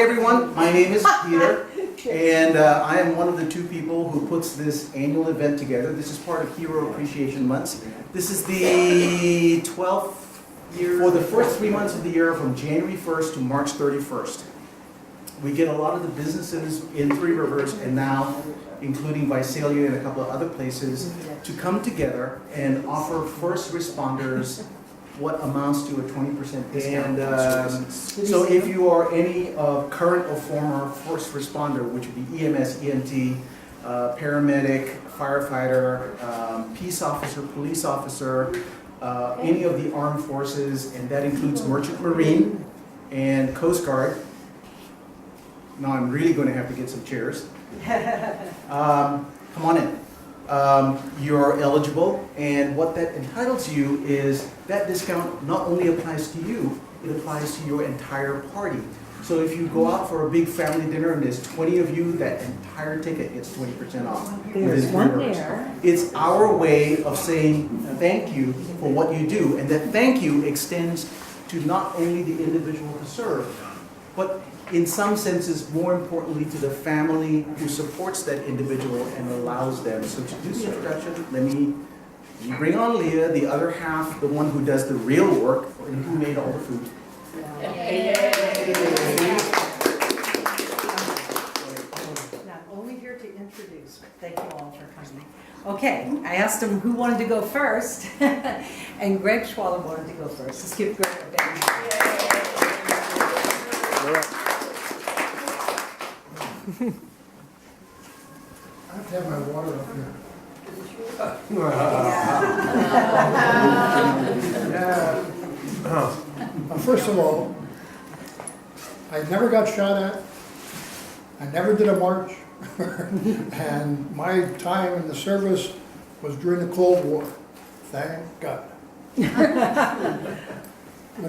everyone, my name is Peter, and I am one of the two people who puts this annual event together. This is part of Hero Appreciation Months. This is the 12th year, for the first 3 months of the year, from January 1st to March 31st. We get a lot of the businesses in Three Rivers, and now including Visalia and a couple of other places, to come together and offer first responders what amounts to a 20% discount. And so if you are any current or former first responder, which would be EMS, EMT, paramedic, firefighter, peace officer, police officer, any of the armed forces, and that includes Merchant Marine and Coast Guard. Now I'm really going to have to get some chairs. Come on in. You're eligible, and what that entitles you is that discount not only applies to you, it applies to your entire party. So if you go out for a big family dinner and there's 20 of you, that entire ticket gets 20% off. There's one there. It's our way of saying thank you for what you do, and that thank you extends to not only the individual to serve, but in some senses, more importantly, to the family who supports that individual and allows them. So to do the introduction, let me bring on Leah, the other half, the one who does the real work, and who made all the food. Not only here to introduce, but thank you all for coming. Okay, I asked them who wanted to go first, and Greg Schwaller wanted to go first. Let's give Greg a big hand. I have to have my water up here. First of all, I never got shot at. I never did a march. And my time in the service was during the Cold War. Thank God. Good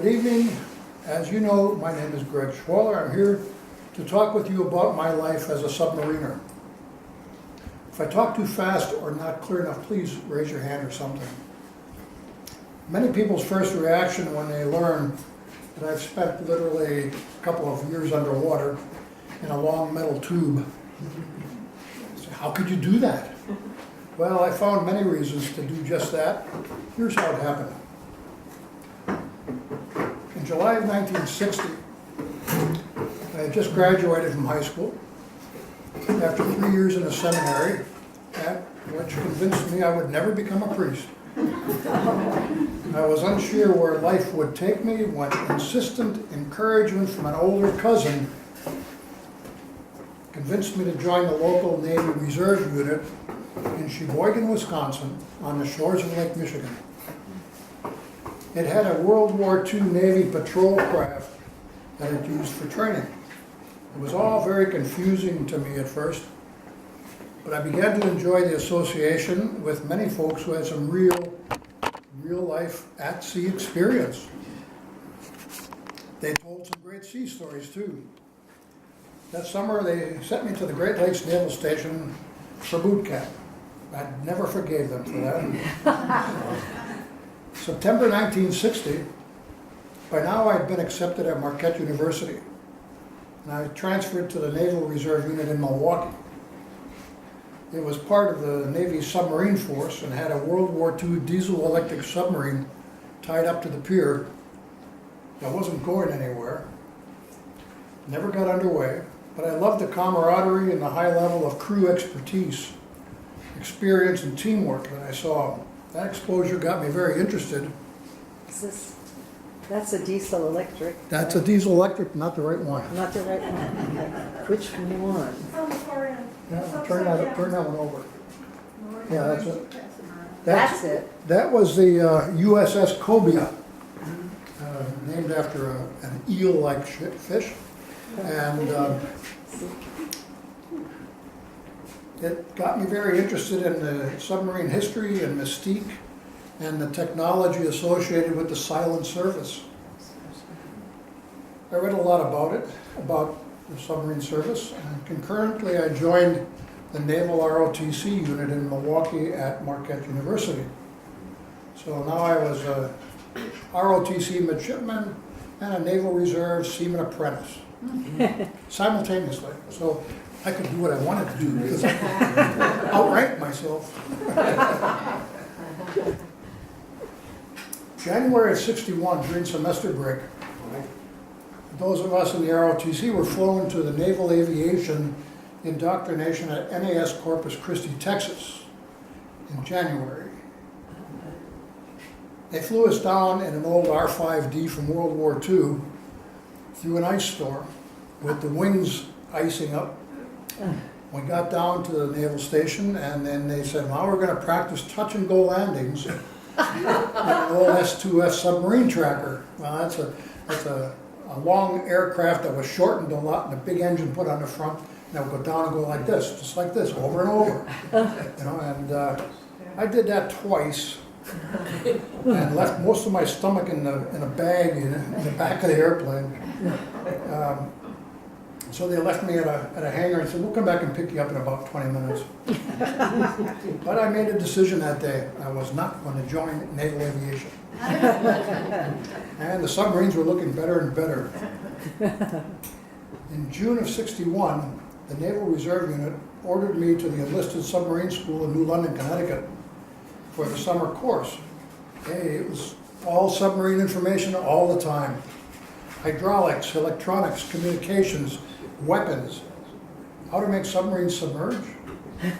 evening. As you know, my name is Greg Schwaller. I'm here to talk with you about my life as a submariner. If I talk too fast or not clear enough, please raise your hand or something. Many people's first reaction when they learn that I've spent literally a couple of years underwater in a long metal tube. So how could you do that? Well, I found many reasons to do just that. Here's how it happened. In July of 1960, I had just graduated from high school after 3 years in a seminary, which convinced me I would never become a priest. I was unsure where life would take me when insistent encouragement from an older cousin convinced me to join the local Navy Reserve unit in Sheboygan, Wisconsin, on the shores of Lake Michigan. It had a World War II Navy patrol craft that it used for training. It was all very confusing to me at first, but I began to enjoy the association with many folks who had some real life at sea experience. They told some great sea stories too. That summer they sent me to the Great Lakes Naval Station for boot camp. I never forgave them for that. September 1960, by now I'd been accepted at Marquette University, and I transferred to the Naval Reserve Unit in Milwaukee. It was part of the Navy Submarine Force and had a World War II diesel-electric submarine tied up to the pier that wasn't going anywhere. Never got underway, but I loved the camaraderie and the high level of crew expertise, experience, and teamwork that I saw. That exposure got me very interested. That's a diesel electric. That's a diesel electric, not the right one. Not the right one. Which one? Yeah, turn that one over. Yeah, that's it. That's it. That was the USS Cobia, named after an eel-like fish. And it got me very interested in the submarine history and mystique and the technology associated with the silent service. I read a lot about it, about the submarine service, and concurrently I joined the Naval ROTC unit in Milwaukee at Marquette University. So now I was a ROTC midshipman and a Naval Reserve seaman apprentice. simultaneously. So I could do what I wanted to do because I outranked myself. January of '61, during semester break, those of us in the ROTC were flown to the Naval Aviation Indoctrination at NAS Corpus Christi, Texas in January. They flew us down in an old R-5D from World War II through an ice storm with the wings icing up. We got down to the naval station and then they said, well, we're going to practice touch and go landings in an old S-2F submarine tracker. Well, that's a long aircraft that was shortened a lot and a big engine put on the front. And that would go down and go like this, just like this, over and over. You know, and I did that twice and left most of my stomach in a bag in the back of the airplane. So they left me at a hangar and said, we'll come back and pick you up in about 20 minutes. But I made a decision that day. I was not going to join naval aviation. And the submarines were looking better and better. In June of '61, the Naval Reserve Unit ordered me to the enlisted submarine school in New London, Connecticut for the summer course. Hey, it was all submarine information all the time. Hydraulics, electronics, communications, weapons, how to make submarines submerge,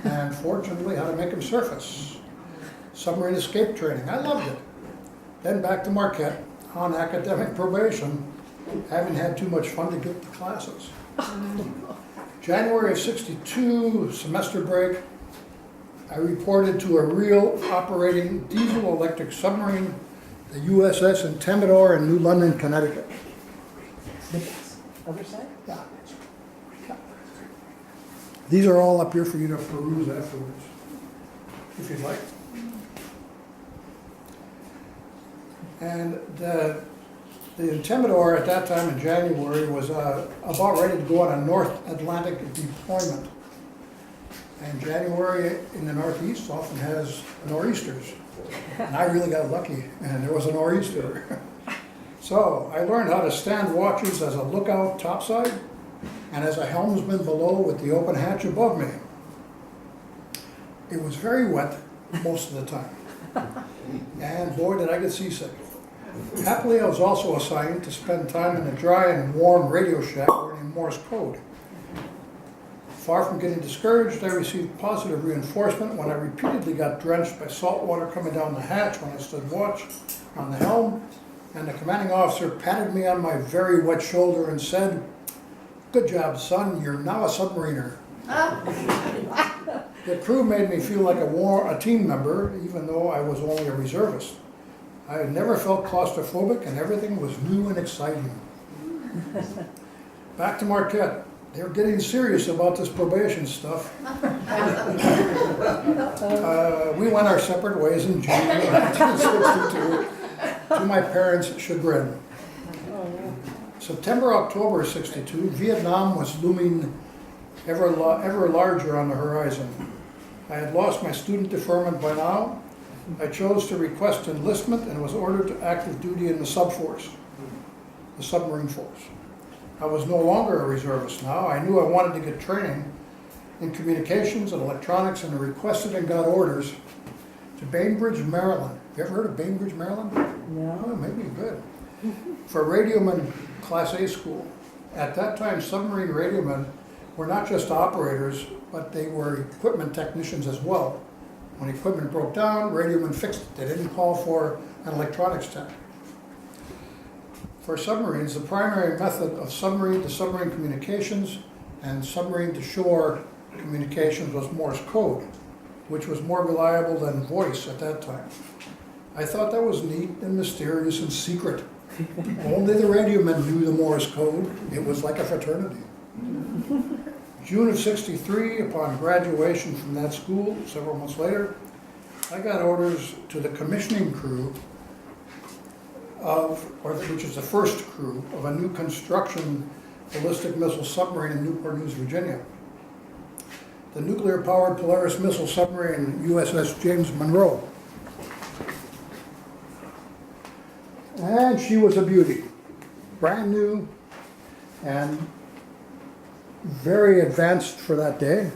and fortunately, how to make them surface. Submarine escape training, I loved it. Then back to Marquette on academic probation, having had too much fun to get to classes. January of '62, semester break, I reported to a real operating diesel-electric submarine, the USS Intendador in New London, Connecticut. Other side? Yeah. These are all up here for you to peruse afterwards, if you'd like. And the Intendador at that time in January was about ready to go on a North Atlantic deployment. And January in the Northeast often has nor'easters. And I really got lucky, and there was a nor'easter. So I learned how to stand watches as a lookout topside and as a helmsman below with the open hatch above me. It was very wet most of the time. And boy, did I get seasick. Happily, I was also assigned to spend time in the dry and warm radio shack learning Morse code. Far from getting discouraged, I received positive reinforcement when I repeatedly got drenched by salt water coming down the hatch when I stood watch on the helm, and the commanding officer patted me on my very wet shoulder and said, "Good job, son, you're now a submariner." The crew made me feel like a team member, even though I was only a reservist. I had never felt claustrophobic, and everything was new and exciting. Back to Marquette. They're getting serious about this probation stuff. We went our separate ways in June of 1962, to my parents' chagrin. September, October of '62, Vietnam was looming ever larger on the horizon. I had lost my student deferment by now. I chose to request enlistment and was ordered to active duty in the subforce, the submarine force. I was no longer a reservist now. I knew I wanted to get training in communications and electronics, and I requested and got orders to Bainbridge, Maryland. You ever heard of Bainbridge, Maryland? No. Oh, maybe good. For radioman Class A school. At that time, submarine radiomen were not just operators, but they were equipment technicians as well. When equipment broke down, radiomen fixed it. They didn't call for an electronics tech. For submarines, the primary method of submarine-to-submarine communications and submarine-to-shore communications was Morse code, which was more reliable than voice at that time. I thought that was neat and mysterious and secret. Only the radiomen knew the Morse code. It was like a fraternity. June of '63, upon graduation from that school, several months later, I got orders to the commissioning crew which is the first crew of a new construction ballistic missile submarine in Newport News, Virginia. The nuclear-powered Polaris missile submarine USS James Monroe. And she was a beauty. Brand new, and very advanced for that day.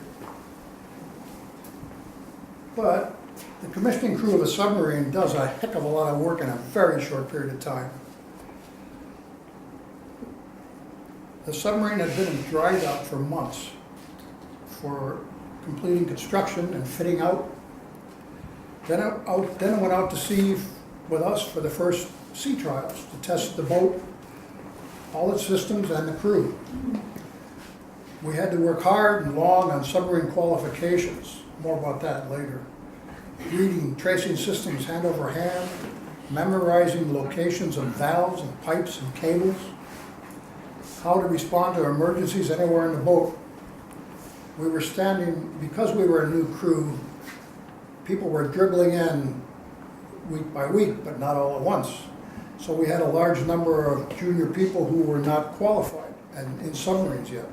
But the commissioning crew of a submarine does a heck of a lot of work in a very short period of time. The submarine had been in dry dock for months for completing construction and fitting out. Then it went out to sea with us for the first sea trials to test the boat, all its systems, and the crew. We had to work hard and long on submarine qualifications. More about that later. Reading, tracing systems hand over hand, memorizing locations of valves and pipes and cables, how to respond to emergencies anywhere in the boat. We were standing, because we were a new crew, people were dribbling in week by week, but not all at once. So we had a large number of junior people who were not qualified and in submarines yet.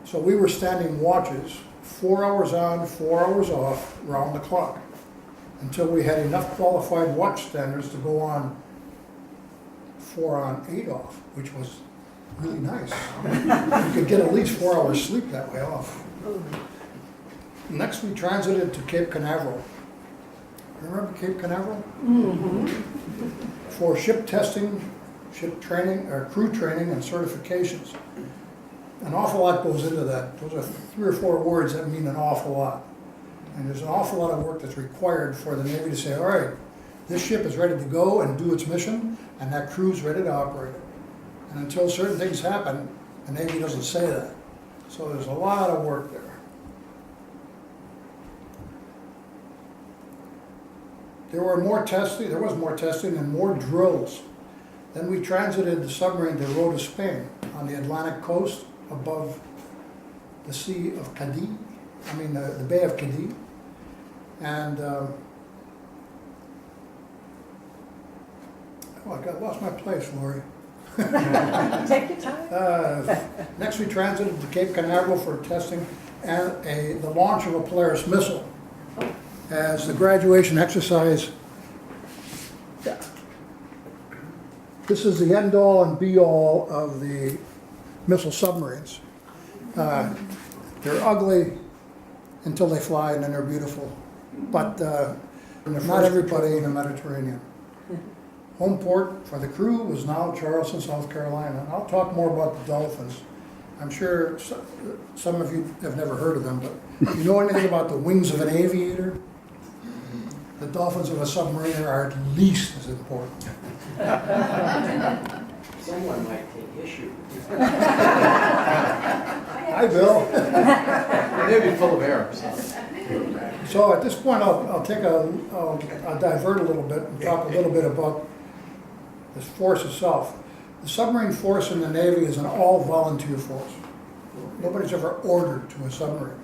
So we were standing watches, 4 hours on, 4 hours off, round the clock, until we had enough qualified watch standards to go on 4 on, 8 off, which was really nice. You could get at least 4 hours sleep that way off. Next, we transited to Cape Canaveral. Remember Cape Canaveral? Mm-hmm. For ship testing, ship training, or crew training and certifications. An awful lot goes into that. Those are 3 or 4 words that mean an awful lot. And there's an awful lot of work that's required for the Navy to say, all right, this ship is ready to go and do its mission, and that crew's ready to operate it. And until certain things happen, the Navy doesn't say that. So there's a lot of work there. There was more testing and more drills. Then we transited the submarine to Rota, Spain, on the Atlantic coast above the Sea of Cadiz, the Bay of Cadiz. And, I lost my place, Lori. Take your time. Next, we transited to Cape Canaveral for testing and the launch of a Polaris missile as the graduation exercise. This is the end-all and be-all of the missile submarines. They're ugly until they fly, and then they're beautiful. But not everybody in the Mediterranean. Home port for the crew was now Charleston, South Carolina. I'll talk more about the Dolphins. I'm sure some of you have never heard of them, but you know anything about the wings of an aviator? The dolphins of a submarine are at least as important. Someone might take issue. Hi, Bill. They'd be full of air. So at this point, I'll divert a little bit and talk a little bit about this force itself. The submarine force in the Navy is an all-volunteer force. Nobody's ever ordered to a submarine.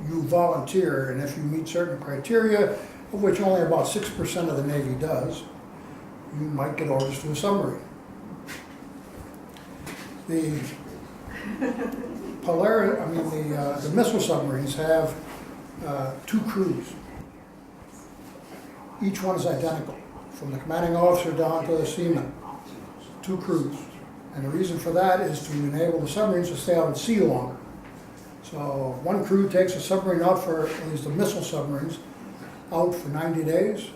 You volunteer, and if you meet certain criteria, of which only about 6% of the Navy does, you might get orders to a submarine. The missile submarines have 2 crews. Each one is identical, from the commanding officer down to the seaman. 2 crews. And the reason for that is to enable the submarines to stay out at sea longer. So one crew takes a submarine out for, at least the missile submarines, out for 90 days.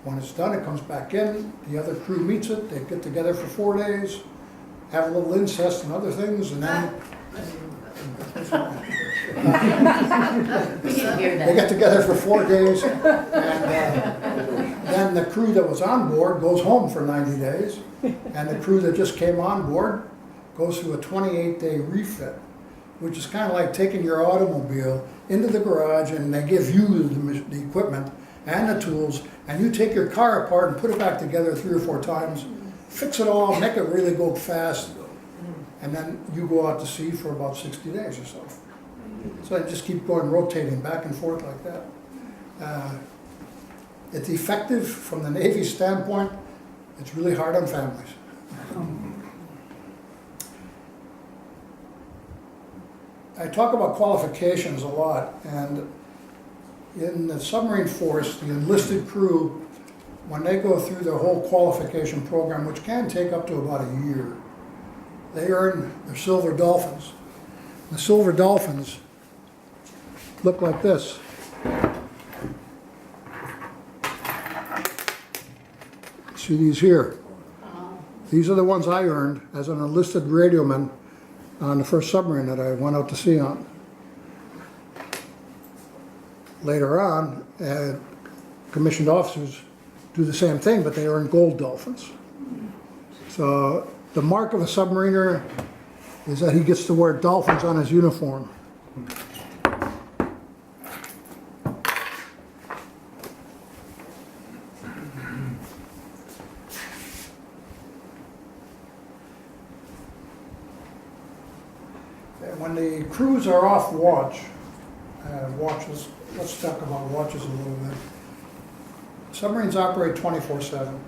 When it's done, it comes back in. The other crew meets it. They get together for 4 days, have a little incest and other things, and then they get together for 4 days, and then the crew that was on board goes home for 90 days, and the crew that just came on board goes through a 28-day refit, which is kind of like taking your automobile into the garage and they give you the equipment and the tools, and you take your car apart and put it back together 3 or 4 times, fix it all, make it really go fast, and then you go out to sea for about 60 days or so. So I just keep going, rotating back and forth like that. It's effective from the Navy standpoint. It's really hard on families. I talk about qualifications a lot, and in the submarine force, the enlisted crew, when they go through their whole qualification program, which can take up to about a year, they earn their silver dolphins. The silver dolphins look like this. See these here? These are the ones I earned as an enlisted radioman on the first submarine that I went out to sea on. Later on, commissioned officers do the same thing, but they earn gold dolphins. So the mark of a submariner is that he gets to wear dolphins on his uniform. When the crews are off watch, let's talk about watches a little bit. Submarines operate 24/7.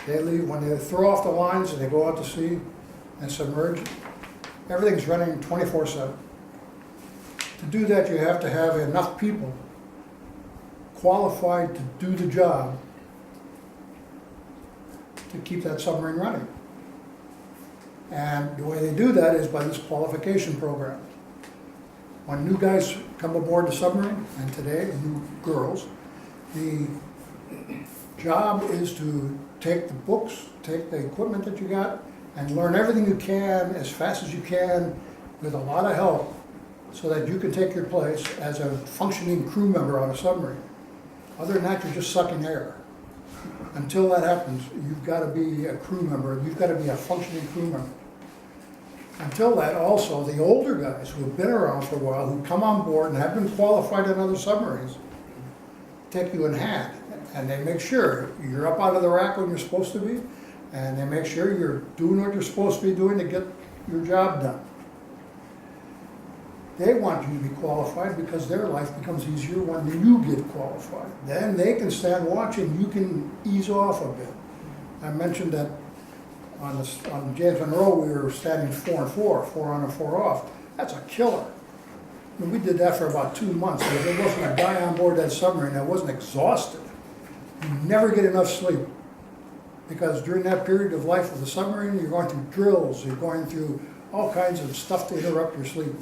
They leave, when they throw off the lines and they go out to sea and submerge, everything's running 24/7. To do that, you have to have enough people qualified to do the job to keep that submarine running. And the way they do that is by this qualification program. When new guys come aboard the submarine, and today, new girls, the job is to take the books, take the equipment that you got, and learn everything you can as fast as you can with a lot of help so that you can take your place as a functioning crew member on a submarine. Other than that, you're just sucking air. Until that happens, you've got to be a crew member, you've got to be a functioning crew member. Until that, also, the older guys who have been around for a while, who come on board and have been qualified on other submarines, take you in hand, and they make sure you're up out of the rack when you're supposed to be, and they make sure you're doing what you're supposed to be doing to get your job done. They want you to be qualified because their life becomes easier when you get qualified. Then they can stand watching, you can ease off a bit. I mentioned that on James Monroe, we were standing 4 and 4, 4 on and 4 off. That's a killer. I mean, we did that for about 2 months. There wasn't a guy on board that submarine that wasn't exhausted. You never get enough sleep. Because during that period of life of the submarine, you're going through drills, you're going through all kinds of stuff to interrupt your sleep.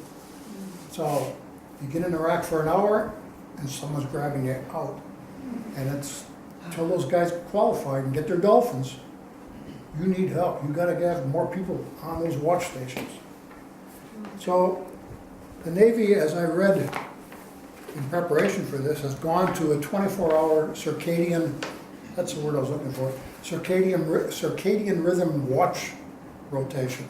So you get in the rack for an hour, and someone's grabbing you out. And it's until those guys get qualified and get their dolphins, you need help. You've got to have more people on those watch stations. So the Navy, as I read in preparation for this, has gone to a 24-hour circadian, that's the word I was looking for, circadian rhythm watch rotation.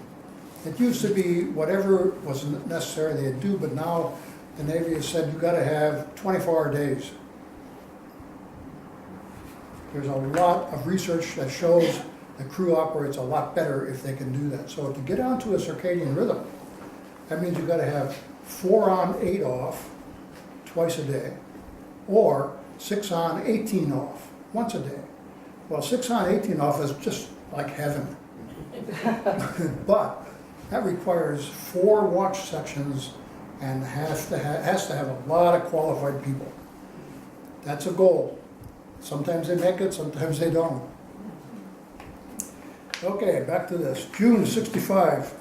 It used to be whatever was necessary they'd do, but now the Navy has said you've got to have 24-hour days. There's a lot of research that shows the crew operates a lot better if they can do that. So to get onto a circadian rhythm, that means you've got to have 4 on, 8 off, twice a day, or 6 on, 18 off, once a day. Well, 6 on, 18 off is just like heaven. But that requires 4 watch sections and has to have a lot of qualified people. That's a goal. Sometimes they make it, sometimes they don't. Okay, back to this. June '65.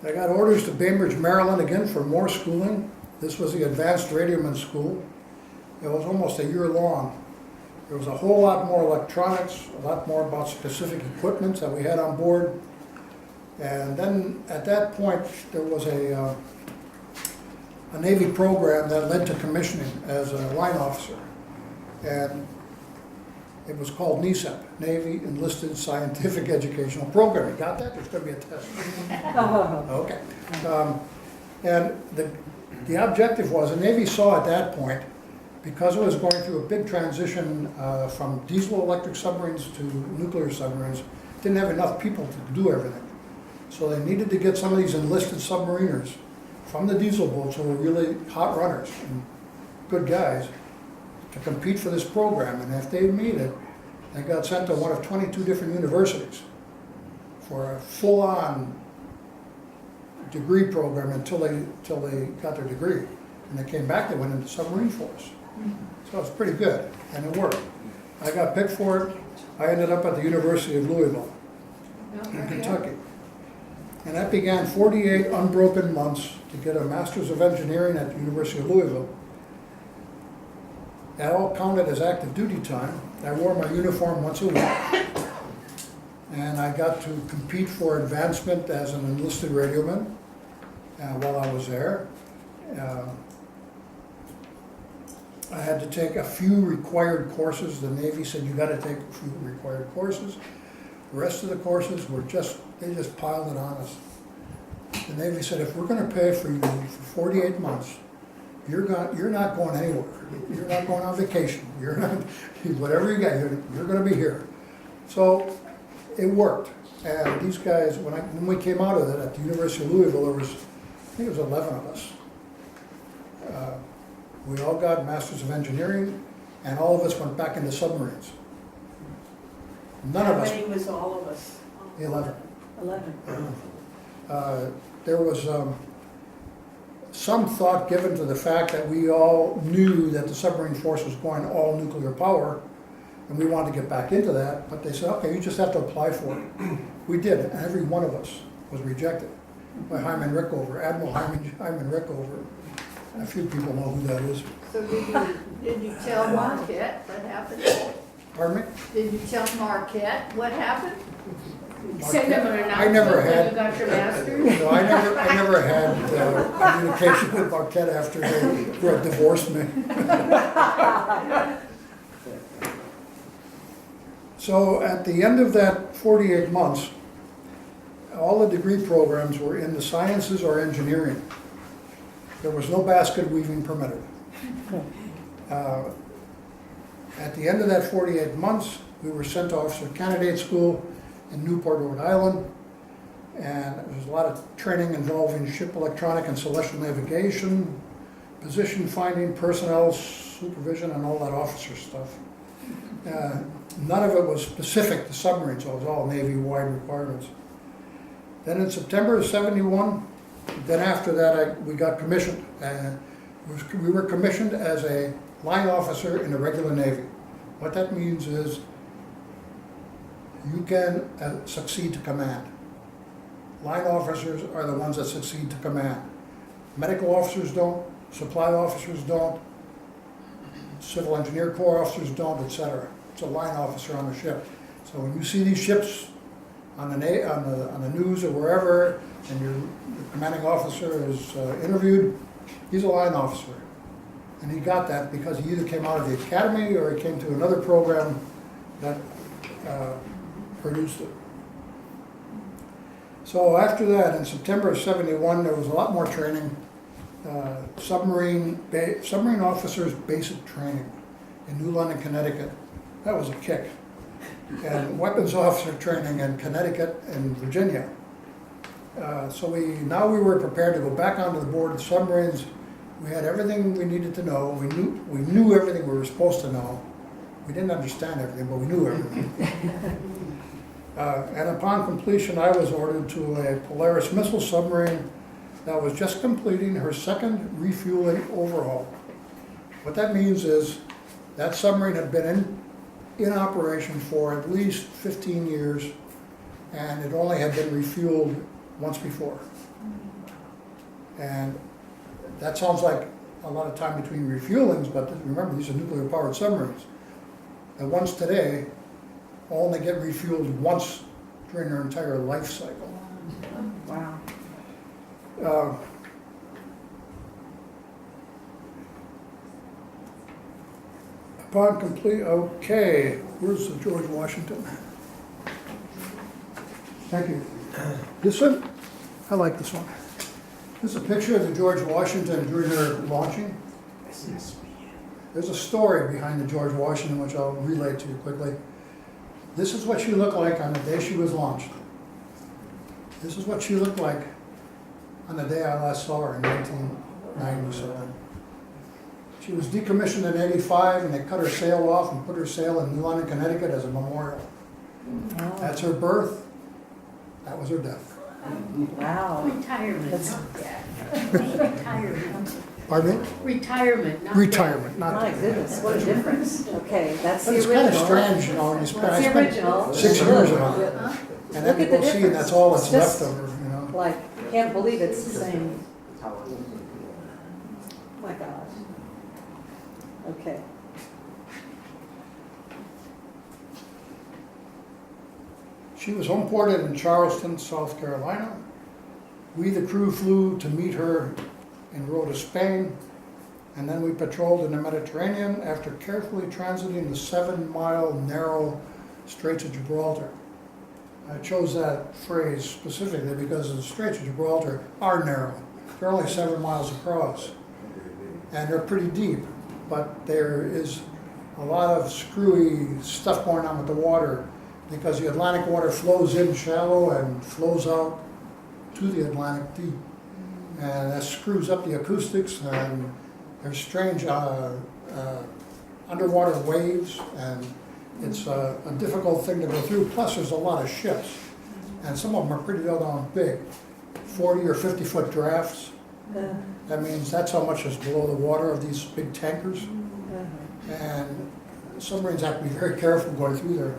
I got orders to Bainbridge, Maryland again for more schooling. This was the Advanced Radioman School. It was almost a year long. There was a whole lot more electronics, a lot more about specific equipment that we had on board. And then at that point, there was a Navy program that led to commissioning as a line officer. And it was called NESEP, Navy Enlisted Scientific Educational Program. You got that? There's going to be a test. Okay. And the objective was, the Navy saw at that point, because it was going through a big transition from diesel electric submarines to nuclear submarines, didn't have enough people to do everything. So they needed to get some of these enlisted submariners from the diesel boats who were really hot runners and good guys to compete for this program. And if they made it, they got sent to one of 22 different universities for a full-on degree program until they got their degree. And they came back, they went into submarine force. So it's pretty good, and it worked. I got picked for it, I ended up at the University of Louisville in Kentucky. And that began 48 unbroken months to get a Master's of Engineering at the University of Louisville. That all counted as active duty time. I wore my uniform once a week. And I got to compete for advancement as an enlisted radioman while I was there. I had to take a few required courses. The Navy said you got to take a few required courses. The rest of the courses were they just piled it on us. The Navy said, if we're going to pay for you for 48 months, you're not going anywhere. You're not going on vacation. You're not, whatever you got, you're going to be here. So it worked. And these guys, when we came out of it at the University of Louisville, there was, I think it was 11 of us. We all got Masters of Engineering, and all of us went back into submarines. None of us. How many was all of us? 11. 11. There was some thought given to the fact that we all knew that the submarine force was going all nuclear power, and we wanted to get back into that, but they said, okay, you just have to apply for it. We did, and every one of us was rejected by Hyman Rickover, Admiral Hyman Rickover. A few people know who that is. So did you tell Marquette what happened? Pardon me? Did you tell Marquette what happened? Send them an I never announcement when had. you got your master's? No, I never had communication with Marquette after they had divorced me. So at the end of that 48 months, all the degree programs were in the sciences or engineering. There was no basket weaving permitted. At the end of that 48 months, we were sent to Officer Candidate School in Newport, Rhode Island, and there was a lot of training involving ship electronic and celestial navigation, position finding, personnel supervision, and all that officer stuff. None of it was specific to submarines, so it was all Navy-wide requirements. Then in September of '71, then after that we got commissioned. We were commissioned as a line officer in the regular Navy. What that means is you can succeed to command. Line officers are the ones that succeed to command. Medical officers don't, supply officers don't, civil engineer corps officers don't, etc. It's a line officer on the ship. So when you see these ships on the news or wherever, and your commanding officer is interviewed, he's a line officer. And he got that because he either came out of the academy or he came to another program that produced it. So after that, in September of '71, there was a lot more training. Submarine officers basic training in New London, Connecticut. That was a kick. And weapons officer training in Connecticut and Virginia. So we were prepared to go back onto the board of submarines. We had everything we needed to know. We knew everything we were supposed to know. We didn't understand everything, but we knew everything. And upon completion, I was ordered to a Polaris missile submarine that was just completing her second refueling overhaul. What that means is that submarine had been in operation for at least 15 years, and it only had been refueled once before. And that sounds like a lot of time between refuelings, but remember, these are nuclear-powered submarines. The ones today only get refueled once during their entire life cycle. Wow. Upon complete, okay, where's the George Washington? Thank you. This one, I like this one. This is a picture of the George Washington during their launching. There's a story behind the George Washington, which I'll relay to you quickly. This is what she looked like on the day she was launched. This is what she looked like on the day I last saw her in 1997. She was decommissioned in '85, and they cut her sail off and put her sail in New London, Connecticut as a memorial. That's her birth. That was her death. Wow. Retirement. That's- Retirement. Pardon me? Retirement, not. Retirement, not. My goodness, what a difference. Okay, that's the But it's original. kind of strange, you know, when you spend, That's I the original. spent 6 years Look. on it. Huh? And Look then at you the go see, and that's difference. all that's It's left just- over, you know. Like, can't believe it's the same. Oh my gosh. Okay. She was homeported in Charleston, South Carolina. We, the crew, flew to meet her en route to Spain, and then we patrolled in the Mediterranean after carefully transiting the 7-mile narrow Straits of Gibraltar. I chose that phrase specifically because the Straits of Gibraltar are narrow. They're only 7 miles across, and they're pretty deep, but there is a lot of screwy stuff going on with the water because the Atlantic water flows in shallow and flows out to the Atlantic deep. And that screws up the acoustics, and there's strange underwater waves, and it's a difficult thing to go through. Plus, there's a lot of ships, and some of them are pretty doggone big, 40 or 50-foot drafts. That means that's how much is below the water of these big tankers. And submarines have to be very careful going through there.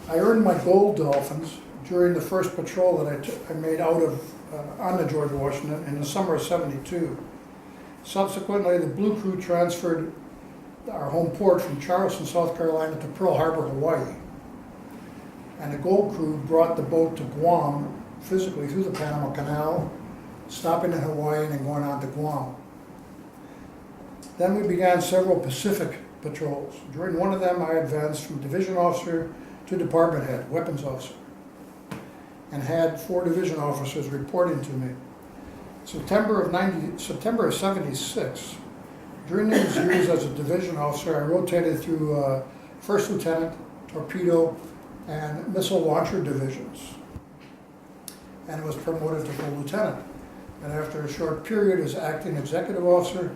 I earned my gold dolphins during the first patrol that I made out of on the George Washington in the summer of '72. Subsequently, the blue crew transferred our home port from Charleston, South Carolina to Pearl Harbor, Hawaii. And the gold crew brought the boat to Guam physically through the Panama Canal, stopping in Hawaii and then going on to Guam. Then we began several Pacific patrols. During one of them, I advanced from division officer to department head, weapons officer, and had 4 division officers reporting to me. September of '76, during these years as a division officer, I rotated through first lieutenant, torpedo, and missile launcher divisions, and was promoted to full lieutenant. And after a short period as acting executive officer,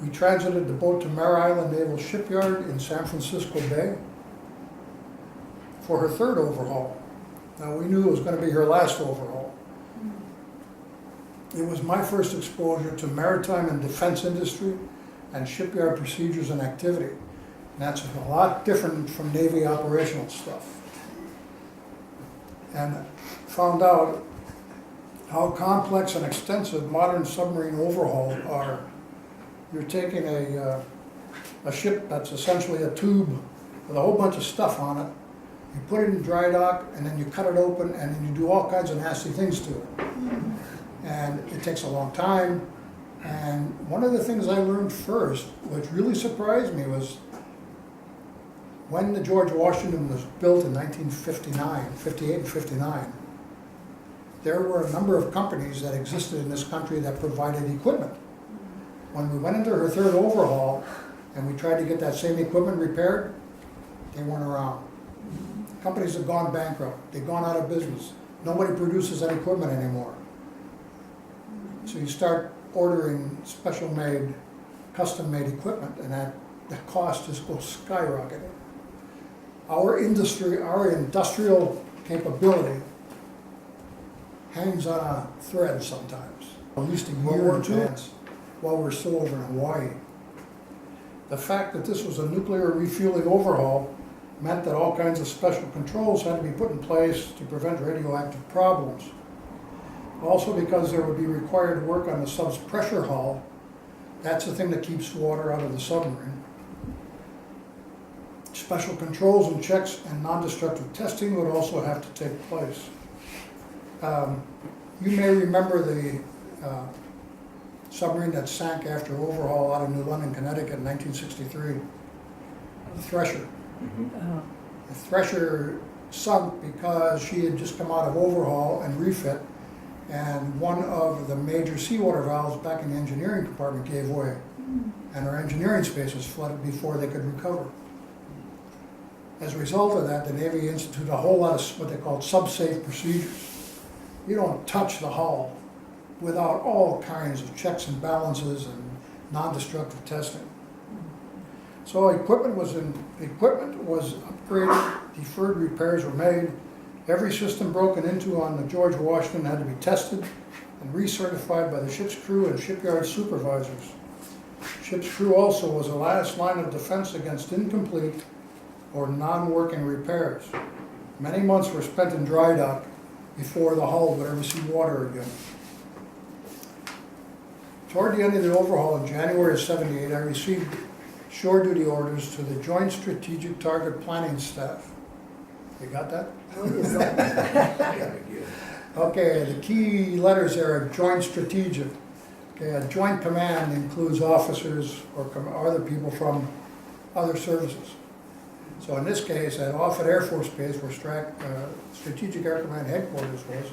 we transited the boat to Mare Island Naval Shipyard in San Francisco Bay for her 3rd overhaul. Now, we knew it was going to be her last overhaul. It was my first exposure to maritime and defense industry and shipyard procedures and activity. And that's a lot different from Navy operational stuff. And found out how complex and extensive modern submarine overhauls are. You're taking a ship that's essentially a tube with a whole bunch of stuff on it. You put it in dry dock, and then you cut it open, and then you do all kinds of nasty things to it. And it takes a long time. And one of the things I learned first, which really surprised me, was when the George Washington was built in 1959, 58 and 59, there were a number of companies that existed in this country that provided equipment. When we went into her 3rd overhaul, and we tried to get that same equipment repaired, they weren't around. Companies have gone bankrupt. They've gone out of business. Nobody produces that equipment anymore. So you start ordering special-made, custom-made equipment, and the cost just goes skyrocketing. Our industry, our industrial capability hangs on a thread sometimes, at least a year in advance, while we're still over in Hawaii. The fact that this was a nuclear refueling overhaul meant that all kinds of special controls had to be put in place to prevent radioactive problems. Also, because there would be required work on the sub's pressure hull, that's the thing that keeps water out of the submarine. Special controls and checks and non-destructive testing would also have to take place. You may remember the submarine that sank after overhaul out of New London, Connecticut in 1963, the Thresher. Oh. The Thresher sunk because she had just come out of overhaul and refit, and one of the major seawater valves back in the engineering compartment gave way, and her engineering space was flooded before they could recover. As a result of that, the Navy instituted a whole lot of what they called sub-safe procedures. You don't touch the hull without all kinds of checks and balances and non-destructive testing. So equipment was upgraded, deferred repairs were made, Every system broken into on the George Washington had to be tested and recertified by the ship's crew and shipyard supervisors. Ship's crew also was the last line of defense against incomplete or non-working repairs. Many months were spent in dry dock before the hull would ever see water again. Toward the end of the overhaul in January of '78, I received shore duty orders to the Joint Strategic Target Planning Staff. You got that? Okay, the key letters there are Joint Strategic. Okay, a joint command includes officers or other people from other services. So in this case, at Offutt Air Force Base, where Strategic Air Command Headquarters was,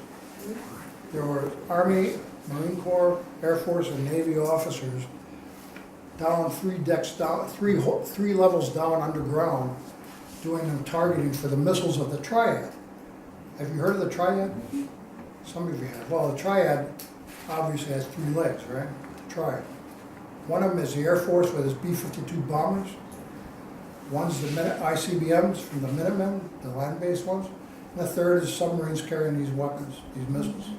there were Army, Marine Corps, Air Force, and Navy officers down 3 decks down, three levels down underground, doing them targeting for the missiles of the Triad. Have you heard of the Triad? Some of you have. Well, the Triad obviously has 3 legs, right? The Triad. One of them is the Air Force with its B-52 bombers. One's the ICBMs from the Minutemen, the land-based ones. And the third is submarines carrying these weapons, these missiles.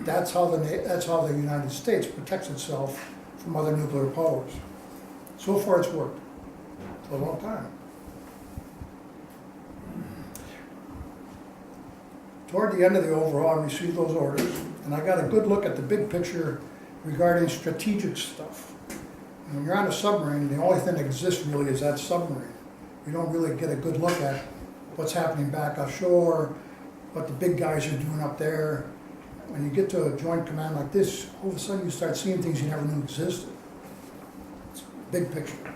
That's how the United States protects itself from other nuclear powers. So far it's worked for a long time. Toward the end of the overhaul, I received those orders, and I got a good look at the big picture regarding strategic stuff. And when you're on a submarine, the only thing that exists really is that submarine. You don't really get a good look at what's happening back offshore, what the big guys are doing up there. When you get to a joint command like this, all of a sudden you start seeing things you never knew existed. It's a big picture.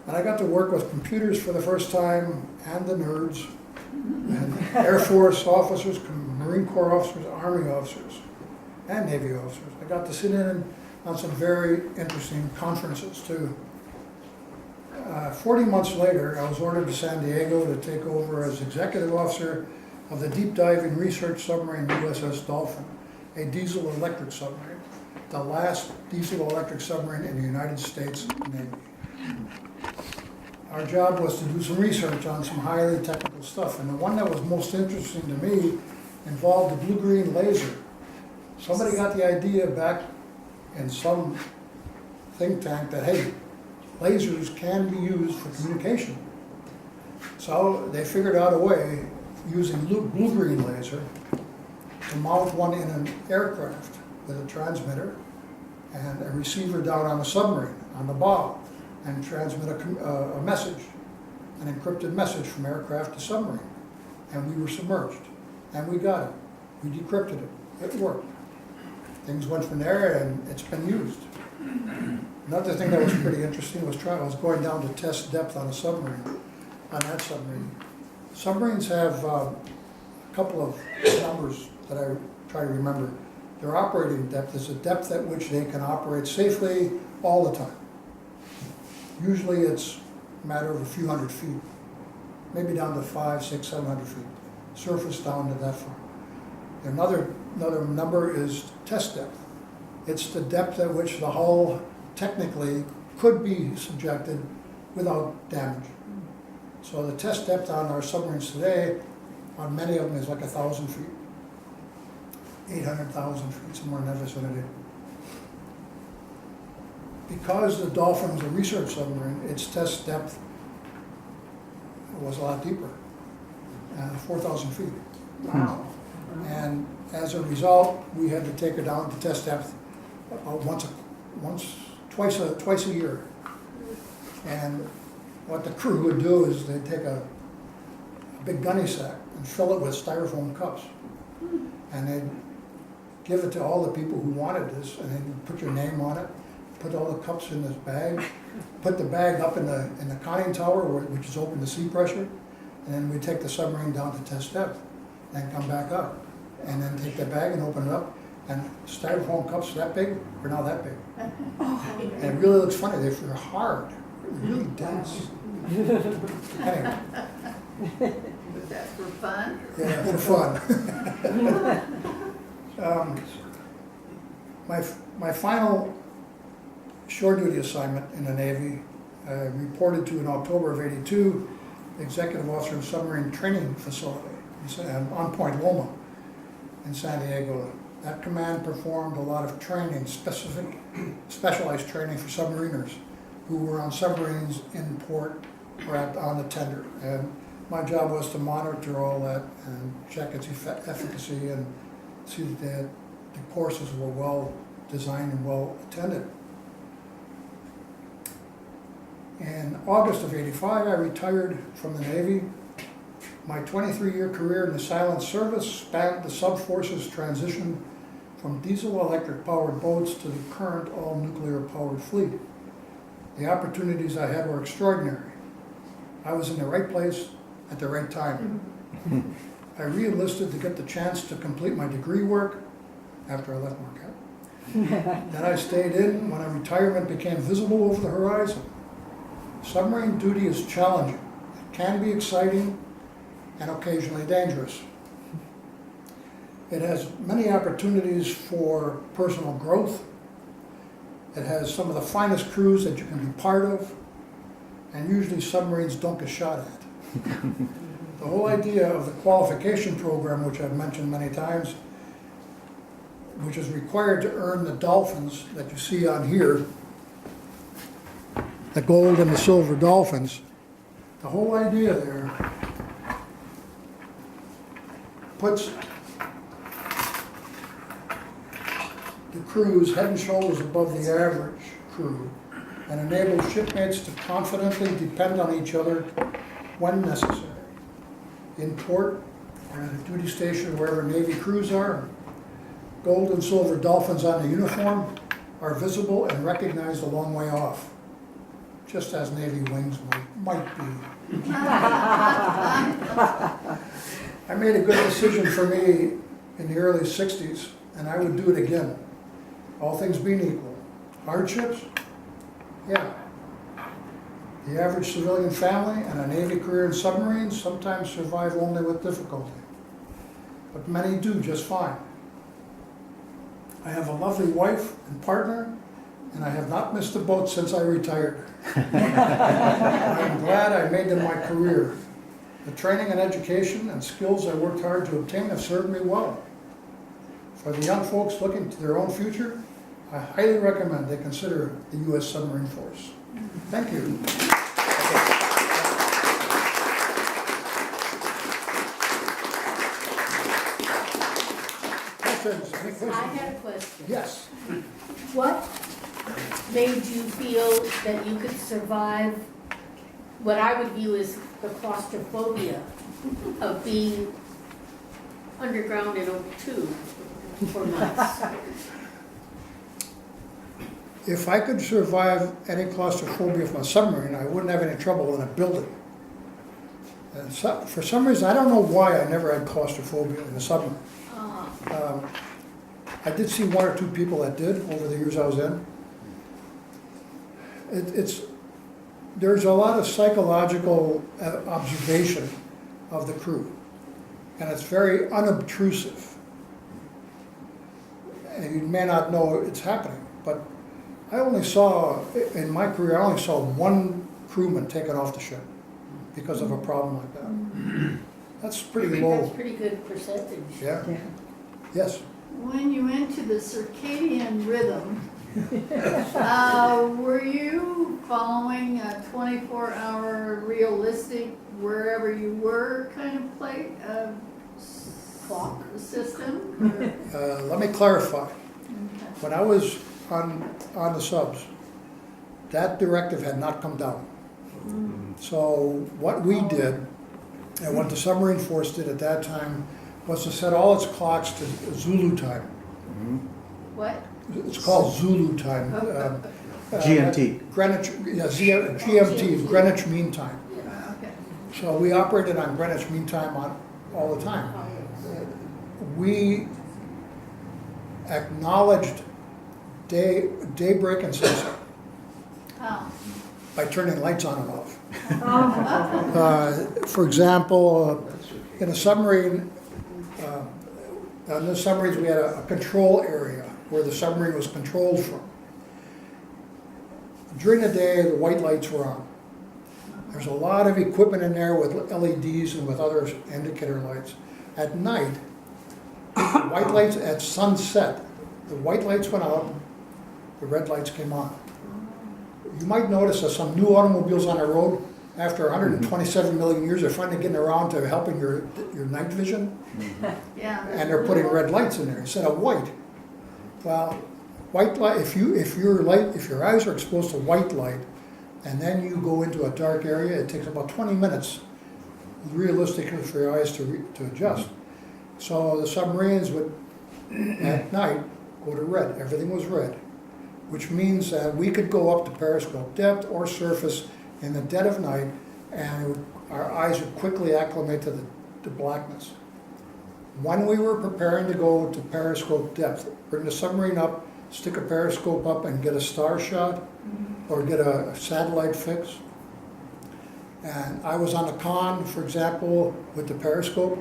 And I got to work with computers for the first time, and the nerds, and Air Force officers, Marine Corps officers, Army officers, and Navy officers. I got to sit in on some very interesting conferences too. 40 months later, I was ordered to San Diego to take over as executive officer of the deep diving research submarine USS Dolphin, a diesel electric submarine, the last diesel electric submarine in the United States Navy. Our job was to do some research on some highly technical stuff, and the one that was most interesting to me involved the blue-green laser. Somebody got the idea back in some think tank that, hey, lasers can be used for communication. So they figured out a way, using blue-green laser, to mount one in an aircraft with a transmitter and a receiver down on a submarine, on the bow, and transmit a message, an encrypted message from aircraft to submarine. And we were submerged, and we got it. We decrypted it. It worked. Things went from there, and it's been used. Another thing that was pretty interesting was I was going down to test depth on a submarine, on that submarine. Submarines have a couple of numbers that I try to remember. Their operating depth is the depth at which they can operate safely all the time. Usually it's a matter of a few hundred feet, maybe down to 500, 600, 700 feet. Surface down to that far. Another number is test depth. It's the depth at which the hull technically could be subjected without damage. So the test depth on our submarines today, on many of them, is like 1,000 feet. 800,000 feet, somewhere in that vicinity. Because the Dolphin was a research submarine, its test depth was a lot deeper, 4,000 feet. Wow. And as a result, we had to take her down to test depth twice a year. And what the crew would do is they'd take a big gunny sack and fill it with styrofoam cups. And they'd give it to all the people who wanted this, and they'd put your name on it, put all the cups in this bag, put the bag up in the conning tower, which is open to sea pressure, and then we'd take the submarine down to test depth, then come back up, and then take the bag and open it up, and styrofoam cups that big are now that big. And it really looks funny, they're hard, really dense. Anyway. Was that for fun? Yeah, for fun. My final shore duty assignment in the Navy, I reported to in October of '82, executive officer of submarine training facility on Point Loma in San Diego. That command performed a lot of training, specialized training for submariners who were on submarines in port or on the tender. And my job was to monitor all that and check its efficacy and see that the courses were well designed and well attended. In August of '85, I retired from the Navy. My 23-year career in the silent service spanned the sub-forces transition from diesel-electric powered boats to the current all-nuclear powered fleet. The opportunities I had were extraordinary. I was in the right place at the right time. I re-enlisted to get the chance to complete my degree work after I left Marquette. Then I stayed in when a retirement became visible over the horizon. Submarine duty is challenging. It can be exciting and occasionally dangerous. It has many opportunities for personal growth. It has some of the finest crews that you can be part of, and usually submarines don't get shot at. The whole idea of the qualification program, which I've mentioned many times, which is required to earn the dolphins that you see on here, the gold and the silver dolphins, the whole idea there puts the crews head and shoulders above the average crew and enables shipmates to confidently depend on each other when necessary. In port or at a duty station, wherever Navy crews are, gold and silver dolphins on the uniform are visible and recognized a long way off, just as Navy wings might be. I made a good decision for me in the early 60s, and I would do it again. All things being equal. Hardships? Yeah. The average civilian family and a Navy career in submarines sometimes survive only with difficulty, but many do just fine. I have a lovely wife and partner, and I have not missed a boat since I retired. I am glad I made them my career. The training and education and skills I worked hard to obtain have served me well. For the young folks looking to their own future, I highly recommend they consider the U.S. Submarine Force. Thank you. Questions? Any questions? I had a question. Yes. What made you feel that you could survive what I would view as the claustrophobia of being underground in a tube for months? If I could survive any claustrophobia from a submarine, I wouldn't have any trouble in a building. And for some reason, I don't know why I never had claustrophobia in a submarine. I did see one or two people that did over the years I was in. There's a lot of psychological observation of the crew, and it's very unobtrusive. And you may not know it's happening, but I only saw, in my career, I only saw one crewman taken off the ship because of a problem like that. That's pretty low. That's pretty good percentage. Yeah. Yes. When you went to the circadian rhythm, were you following a 24-hour realistic, wherever you were kind of clock system? Let me clarify. When I was on the subs, that directive had not come down. So what we did, and what the submarine force did at that time, was to set all its clocks to Zulu time. What? It's called Zulu time. GMT. Greenwich, yeah, GMT, Greenwich Mean Time. Okay. So we operated on Greenwich Mean Time all the time. We acknowledged daybreak and sunset How? by turning lights on and off. For example, in a submarine, on the submarines we had a control area where the submarine was controlled from. During the day, the white lights were on. There's a lot of equipment in there with LEDs and with other indicator lights. At night, white lights at sunset, the white lights went out, the red lights came on. You might notice that some new automobiles on the road, after 127 million years, they're finally getting around to helping your night vision, Yeah. and they're putting red lights in there instead of white. Well, white light, if your eyes are exposed to white light, and then you go into a dark area, it takes about 20 minutes, realistically, for your eyes to adjust. So the submarines would, at night, go to red. Everything was red, which means that we could go up to periscope depth or surface in the dead of night, and our eyes would quickly acclimate to the blackness. When we were preparing to go to periscope depth, bring the submarine up, stick a periscope up and get a star shot, or get a satellite fix. And I was on the con, for example, with the periscope.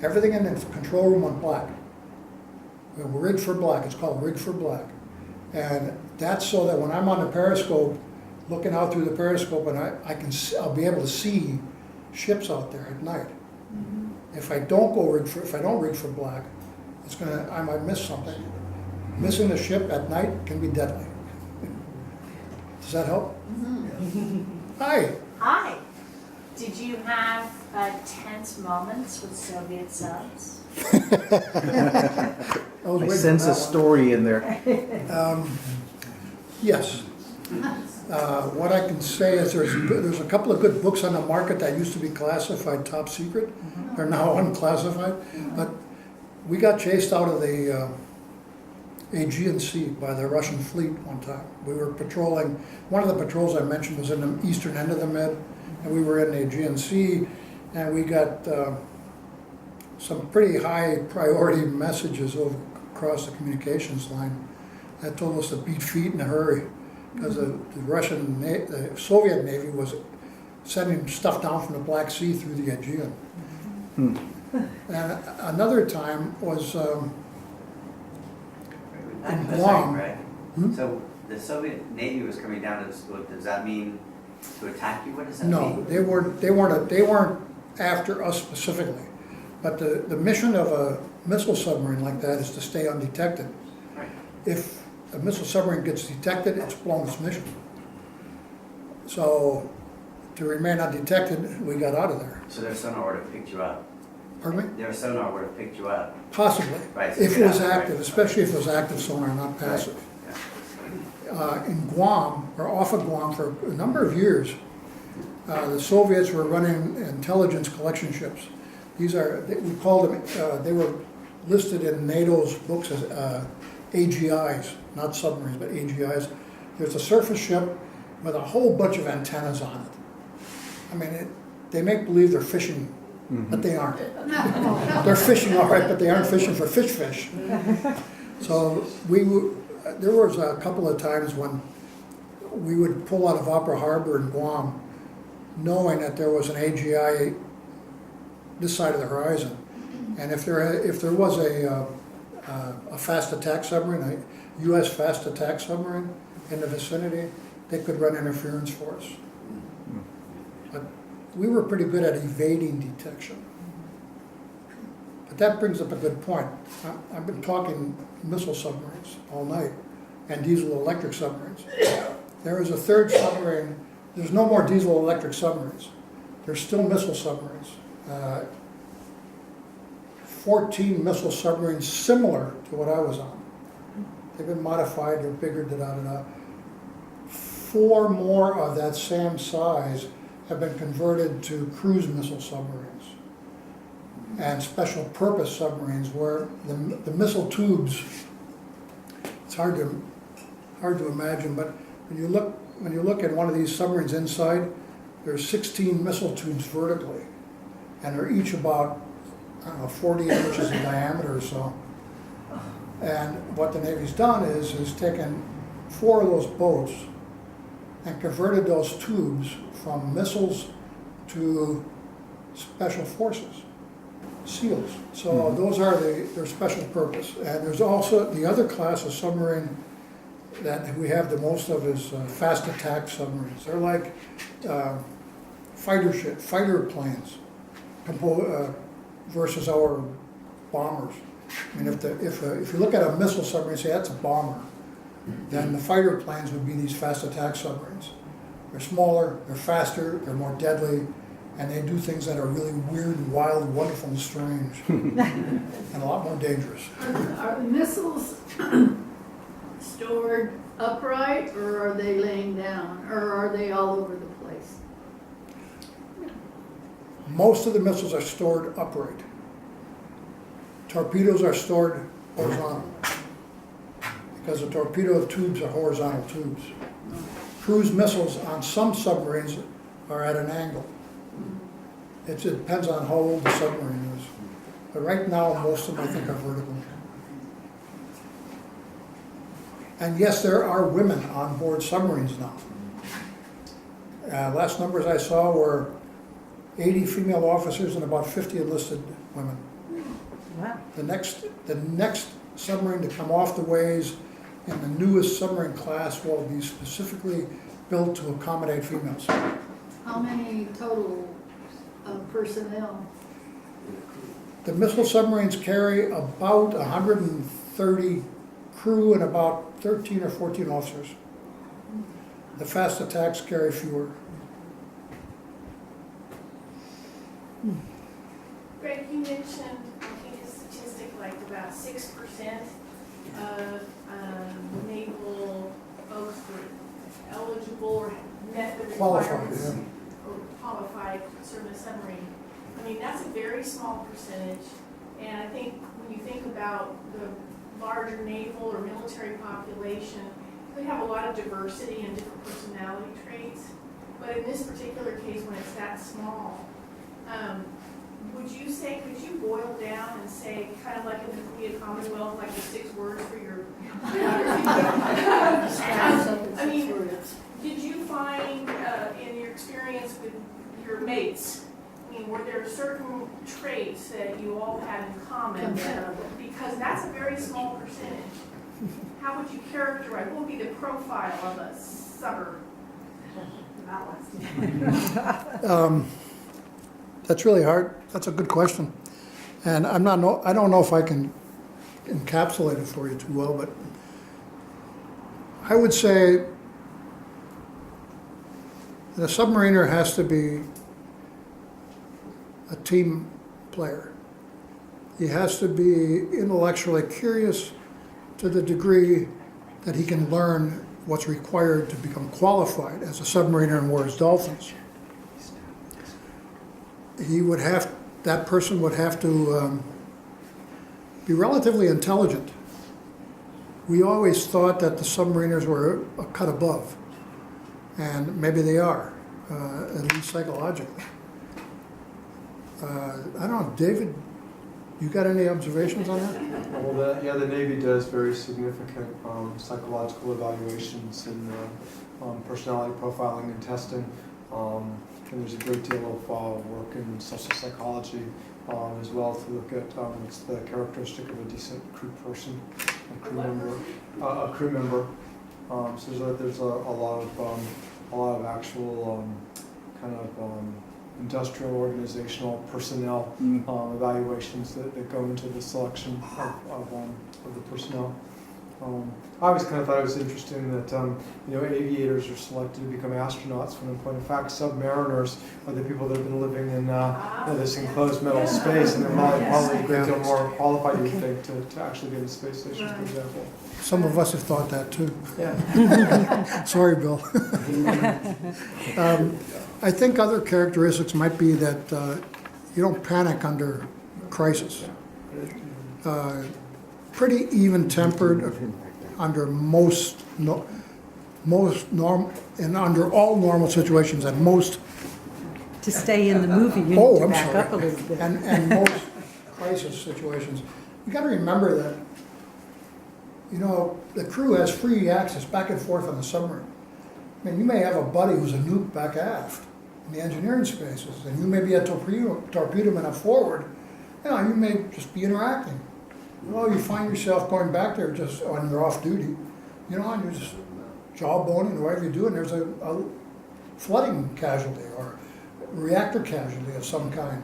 Everything in the control room went black. We're rigged for black, it's called rigged for black. And that's so that when I'm on the periscope, looking out through the periscope, and I'll be able to see ships out there at night. If I don't rig for black, I might miss something. Missing a ship at night can be deadly. Does that help? Hi. Hi. Did you have tense moments with Soviet subs? I sense a story in there. Yes. What I can say is there's a couple of good books on the market that used to be classified top secret. They're now unclassified. But we got chased out of the Aegean Sea by the Russian fleet one time. We were patrolling, one of the patrols I mentioned was in the eastern end of the Med, and we were in the Aegean Sea, and we got some pretty high priority messages across the communications line that told us to beat feet in a hurry, because the Soviet Navy was sending stuff down from the Black Sea through the Aegean. And another time was in Guam. Right? So the Soviet Navy was coming down to, does that mean to attack you? What does that No, mean? they weren't after us specifically. But the mission of a missile submarine like that is to stay undetected. Right. If a missile submarine gets detected, it's blown its mission. So to remain undetected, we got out of there. So their sonar would have picked you up. Pardon me? Their sonar would have picked you up. Possibly, Right, so if it you're was not- active, right. especially if it was active sonar, not passive. In Guam, or off of Guam, for a number of years, the Soviets were running intelligence collection ships. We called them, they were listed in NATO's books as AGIs, not submarines, but AGIs. There's a surface ship with a whole bunch of antennas on it. I mean, they make believe they're fishing, but they aren't. They're fishing all right, but they aren't fishing for fish. So there was a couple of times when we would pull out of Opera Harbor in Guam, knowing that there was an AGI this side of the horizon, and if there was a fast attack submarine, a U.S. fast attack submarine in the vicinity, they could run interference for us. But we were pretty good at evading detection. But that brings up a good point. I've been talking missile submarines all night and diesel-electric submarines. There is a third submarine. There's no more diesel-electric submarines. There's still missile submarines. 14 missile submarines similar to what I was on. They've been modified, they're bigger, da-da-da-da. 4 more of that same size have been converted to cruise missile submarines and special purpose submarines where the missile tubes, it's hard to imagine, but when you look at one of these submarines inside, there's 16 missile tubes vertically, and they're each about, I don't know, 40 inches in diameter or so. And what the Navy's done is taken 4 of those boats and converted those tubes from missiles to special forces, SEALs. So those are their special purpose. And there's also the other class of submarine that we have the most of is fast attack submarines. They're like fighter planes versus our bombers. I mean, if you look at a missile submarine and say that's a bomber, then the fighter planes would be these fast attack submarines. They're smaller, they're faster, they're more deadly, and they do things that are really weird and wild, wonderful and strange, and a lot more dangerous. Are the missiles stored upright, or are they laying down, or are they all over the place? Most of the missiles are stored upright. Torpedoes are stored horizontal, because the torpedo tubes are horizontal tubes. Cruise missiles on some submarines are at an angle. It depends on how old the submarine is. But right now, most of them I think are vertical. And yes, there are women on board submarines now. Last numbers I saw were 80 female officers and about 50 enlisted women. Wow. The next submarine to come off the ways in the newest submarine class will be specifically built to accommodate females. How many total personnel? The missile submarines carry about 130 crew and about 13 or 14 officers. The fast attacks carry fewer. Greg, you mentioned, I think a statistic like about 6% of naval folks were eligible or met the Qualified, requirements yeah. or qualified to serve in a submarine. I mean, that's a very small percentage, and I think when you think about the larger naval or military population, we have a lot of diversity and different personality traits, but in this particular case, when it's that small, would you say, could you boil down and say, kind of like in the Korea Commonwealth, like the 6 words for your I mean, did you find in your experience with your mates, I mean, were there certain traits that you all had in common? Because that's a very small percentage. How would you characterize, what would be the profile of a subber? That's really hard. That's a good question. And I don't know if I can encapsulate it for you too well, but I would say that a submariner has to be a team player. He has to be intellectually curious to the degree that he can learn what's required to become qualified as a submariner in war as dolphins. That person would have to be relatively intelligent. We always thought that the submariners were a cut above, and maybe they are, at least psychologically. I don't know, David, you got any observations on that? Well, the Navy does very significant psychological evaluations and personality profiling and testing. And there's a great deal of work in social psychology as well to look at what's the characteristic of a decent crew person, a crew member. So there's a lot of actual kind of industrial organizational personnel evaluations that go into the selection of the personnel. I always kind of thought it was interesting that aviators are selected to become astronauts when in point of fact submariners are the people that have been living in this enclosed metal space, and they're probably a great deal more qualified, you think, to actually be in the space station, for example. Some of us have thought that too. Yeah. Sorry, Bill. I think other characteristics might be that you don't panic under crisis. Pretty even-tempered under under all normal situations, and most. To stay in the movie, you need to I'm back sorry. up a little bit. And most crisis situations, you got to remember that. The crew has free access back and forth on the submarine. I mean, you may have a buddy who's a nuke back aft in the engineering spaces, and you may be a torpedo man up forward. You may just be interacting. Well, you find yourself going back there just when you're off duty, and you're just jawboning or whatever you do, and there's a flooding casualty or reactor casualty of some kind.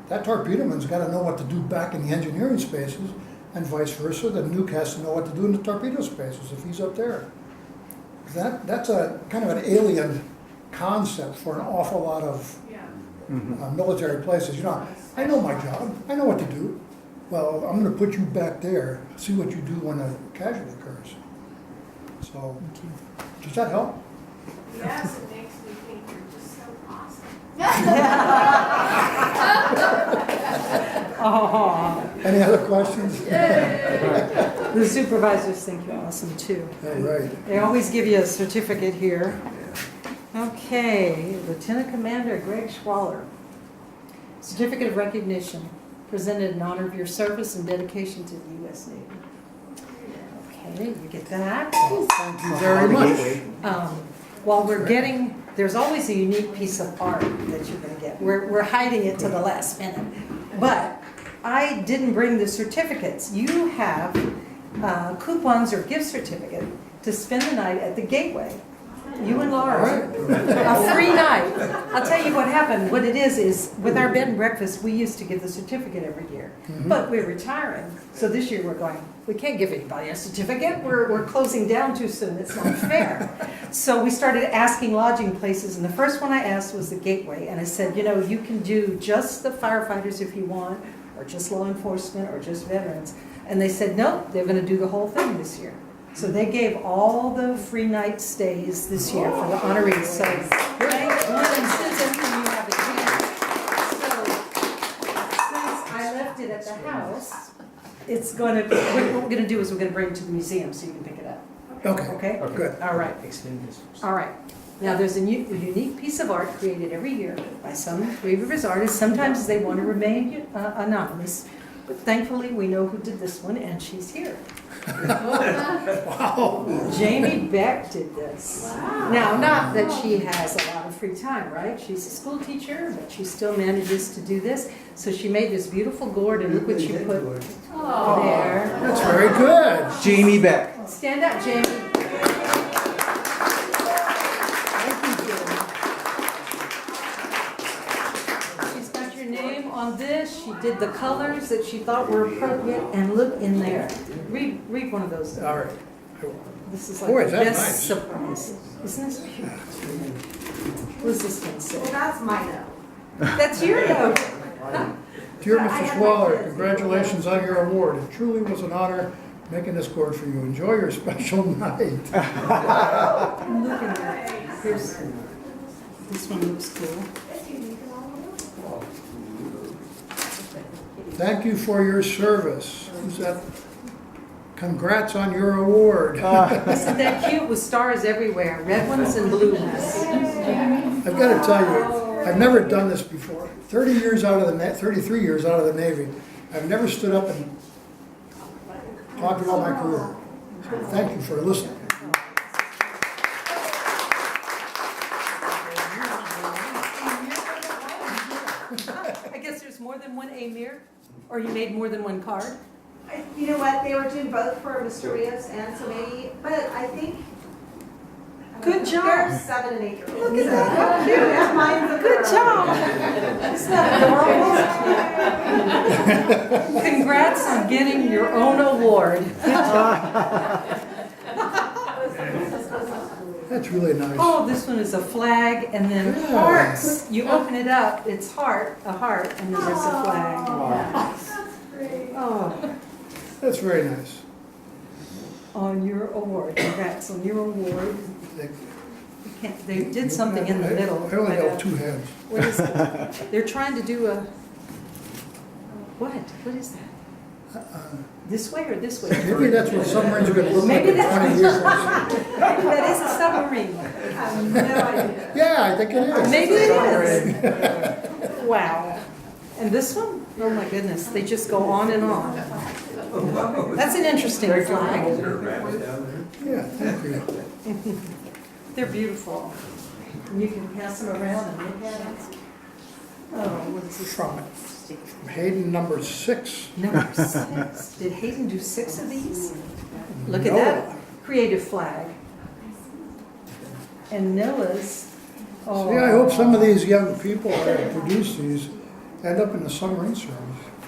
That torpedo-man's got to know what to do back in the engineering spaces, and vice versa. The nuke has to know what to do in the torpedo spaces if he's up there. That's a kind of an alien concept for an awful lot of Yeah. military places. You know, I know my job. I know what to do. Well, I'm going to put you back there. See what you do when a casualty occurs. So, does that help? Yes, it makes me think you're just so awesome. Oh, Any other questions? the supervisors think you're awesome too. All right. They always give you a certificate here. Okay, Lieutenant Commander Greg Schwaller. Certificate of recognition presented in honor of your service and dedication to the U.S. Navy. Okay, you get that. Thank you very much. While we're getting, there's always a unique piece of art that you're going to get. We're hiding it to the last minute. But I didn't bring the certificates. You have coupons or gift certificate to spend the night at the Gateway. You and Laura. A free night. I'll tell you what happened. What it is with our bed and breakfast, we used to give the certificate every year. But we're retiring. So this year we're going, we can't give anybody a certificate. We're closing down too soon. It's not fair. So we started asking lodging places. And the first one I asked was the Gateway. And I said, you know, you can do just the firefighters if you want, or just law enforcement, or just veterans. And they said, nope, they're going to do the whole thing this year. So they gave all the free night stays this year for the honorees. So thank Glenn and Susan when you have a chance. So since I left it at the house, it's going to, what we're going to do is we're going to bring it to the museum so you can pick it up. Okay. Okay? Good. All right. All right. Now there's a unique piece of art created every year by some Three Rivers artists. Sometimes they want to remain anonymous. But thankfully, we know who did this one, and she's here. Wow. Jamie Beck did this. Wow. Now, not that she has a lot of free time, right? She's a school teacher, but she still manages to do this. So she made this beautiful gourd, and look what she put there. That's very good. Jamie Beck. Stand up, Jamie. Thank you, Jamie. She's got your name on this. She did the colors that she thought were appropriate, and look in there. Read one of those. All right. This is like Boy, the is that best nice. surprise. Isn't this cute? What does this one say? Well, that's my note. That's your note. Dear I Mrs. have my Schwaller, kids. congratulations on your award. It truly was an honor making this gourd for you. Enjoy your special night. Look at that. Here's, this one looks cool. Thank you for your service. Who's that? Congrats on your award. Isn't that cute with stars everywhere? Red ones and blue ones. I've got to tell you, I've never done this before. 33 years out of the Navy, I've never stood up and talked about my career. So thank you for listening. I guess there's more than one Amir? Or you made more than one card? You know what, they were doing both for Mr. Rios and so maybe, but I think. Good job. They're 7 and 8 year olds. Look at that, how cute. That mine's a Good girl. job. Isn't that adorable? Congrats on getting your own award. That's really nice. Oh, this one is a flag and then Yes. hearts. You open it up, it's a heart, and then there's a flag. Oh, That's very nice. on your award. Congrats on your award. They- They did something in the middle. I only but, held 2 heads. What is it? They're trying to do a, what? What is that? This way or this way? Maybe that's what submarines are going to look like Maybe in 20 years. That is a submarine. I have no idea. Yeah, I think it is. Maybe it is. Wow. And this one? Oh my goodness, they just go on and on. That's an interesting flag. Yeah, thank you. They're beautiful. And you can pass them around and look at them. Oh, what is this? From Hayden number 6. Number 6. Did Hayden do 6 of these? Look at No. that creative flag. And Noah's. Oh. See, I hope some of these young people that produce these end up in the submarine service.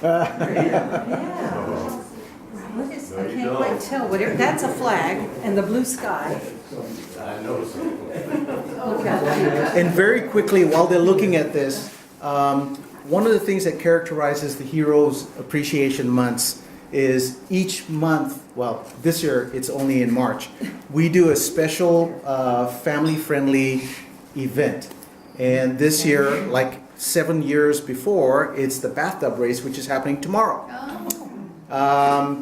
Yeah. What is, I can't quite tell, whatever, that's a flag and the blue sky. Okay. And very quickly, while they're looking at this, one of the things that characterizes the Heroes Appreciation Months is each month, well, this year it's only in March, we do a special family-friendly event. And this year, like 7 years before, it's the bathtub race, which is happening tomorrow.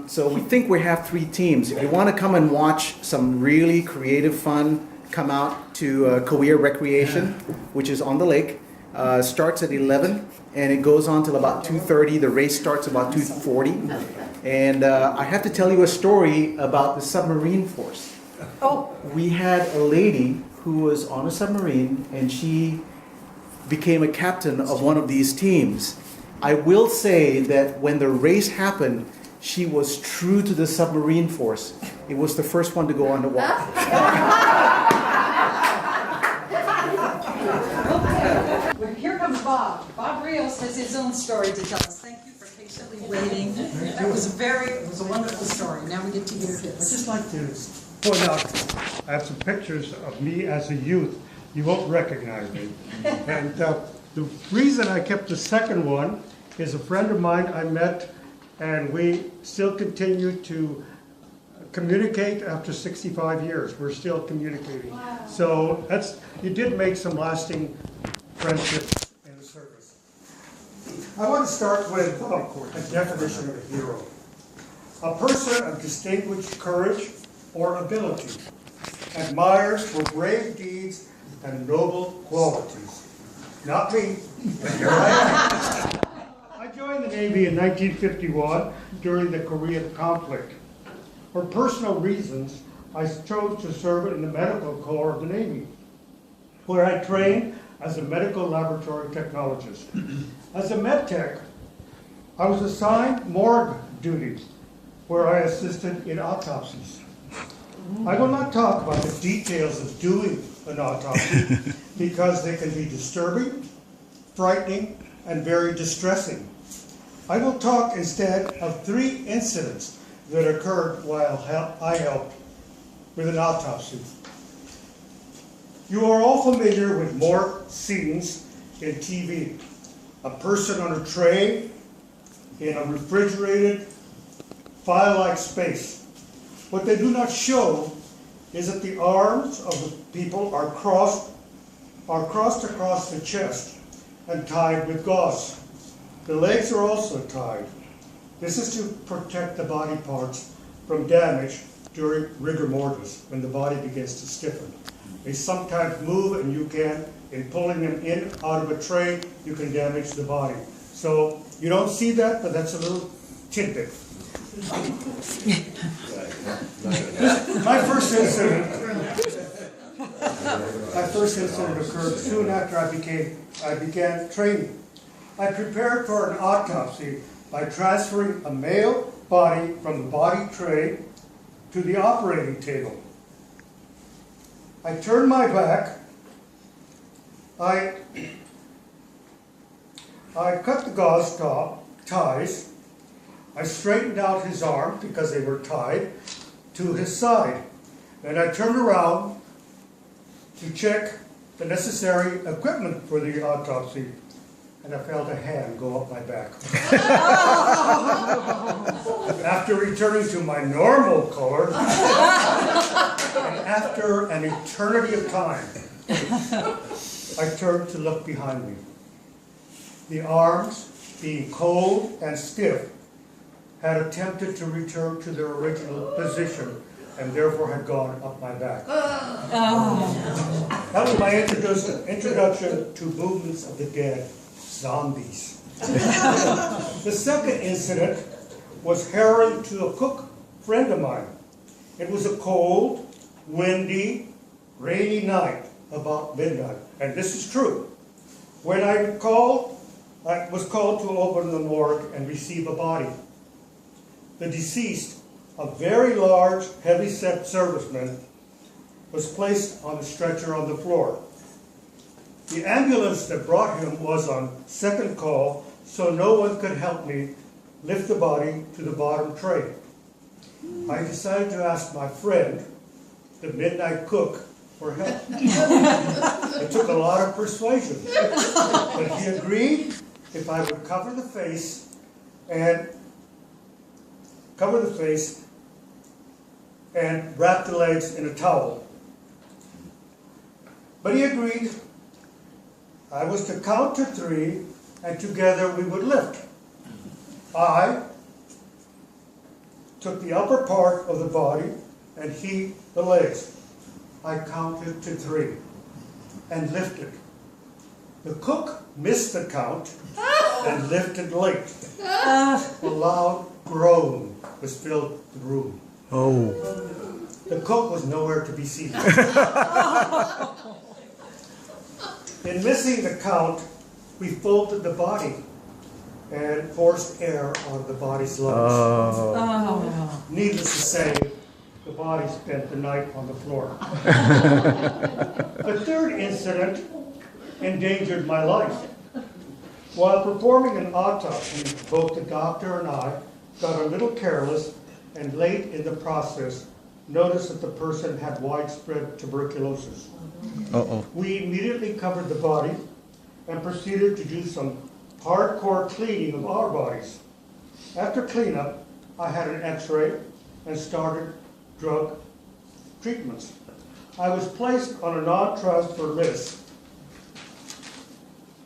So we think we have 3 teams. If you want to come and watch some really creative fun, come out to Kauai Recreation, which is on the lake. Starts at 11 and it goes on till about 2:30. The race starts about 2:40. And I have to tell you a story about the submarine force. Oh. We had a lady who was on a submarine and she became a captain of one of these teams. I will say that when the race happened, she was true to the submarine force. It was the first one to go underwater. Well, here comes Bob. Bob Rios has his own story to tell us. Thank you for patiently waiting. It was a wonderful story. Now we get to hear I'd his. just like to point out, I have some pictures of me as a youth. You won't recognize me. And the reason I kept the second one is a friend of mine I met, and we still continue to communicate after 65 years. We're still communicating. Wow. So you did make some lasting friendships in the service. I want to start with a definition of a hero. A person of distinguished courage or ability, admired for brave deeds and noble qualities. Not me, but here I am. I joined the Navy in 1951 during the Korean conflict. For personal reasons, I chose to serve in the medical corps of the Navy, where I trained as a medical laboratory technologist. As a med tech, I was assigned morgue duties, where I assisted in autopsies. I will not talk about the details of doing an autopsy because they can be disturbing, frightening, and very distressing. I will talk instead of 3 incidents that occurred while I helped with an autopsy. You are all familiar with morgue scenes in TV. A person on a tray in a refrigerated, file-like space. What they do not show is that the arms of the people are crossed across the chest and tied with gauze. The legs are also tied. This is to protect the body parts from damage during rigor mortis, when the body begins to stiffen. They sometimes move, and you can, in pulling them in out of a tray, you can damage the body. So you don't see that, but that's a little tidbit. My first incident occurred soon after I began training. I prepared for an autopsy by transferring a male body from the body tray to the operating table. I turned my back. I cut the gauze ties. I straightened out his arm, because they were tied, to his side. Then I turned around to check the necessary equipment for the autopsy, and I felt a hand go up my back. After returning to my normal color, and after an eternity of time, I turned to look behind me. The arms, being cold and stiff, had attempted to return to their original position and therefore had gone up my back. That was my introduction to movements of the dead, zombies. The second incident was harrowing to a cook friend of mine. It was a cold, windy, rainy night about midnight, and this is true. When I was called to open the morgue and receive a body. The deceased, a very large, heavy-set serviceman, was placed on a stretcher on the floor. The ambulance that brought him was on second call, so no one could help me lift the body to the bottom tray. I decided to ask my friend, the midnight cook, for help. It took a lot of persuasion, but he agreed if I would cover the face and wrap the legs in a towel. But he agreed I was to count to 3, and together we would lift. I took the upper part of the body and he the legs. I counted to 3 and lifted. The cook missed the count and lifted late. A loud groan was filled the room. Oh. The cook was nowhere to be seen. In missing the count, we folded the body and forced air out of the body's lungs. Oh. Needless to say, the body spent the night on the floor. The third incident endangered my life. While performing an autopsy, both the doctor and I got a little careless and late in the process noticed that the person had widespread tuberculosis. Uh-oh. We immediately covered the body and proceeded to do some hardcore cleaning of our bodies. After cleanup, I had an x-ray and started drug treatments. I was placed on a non-transfer list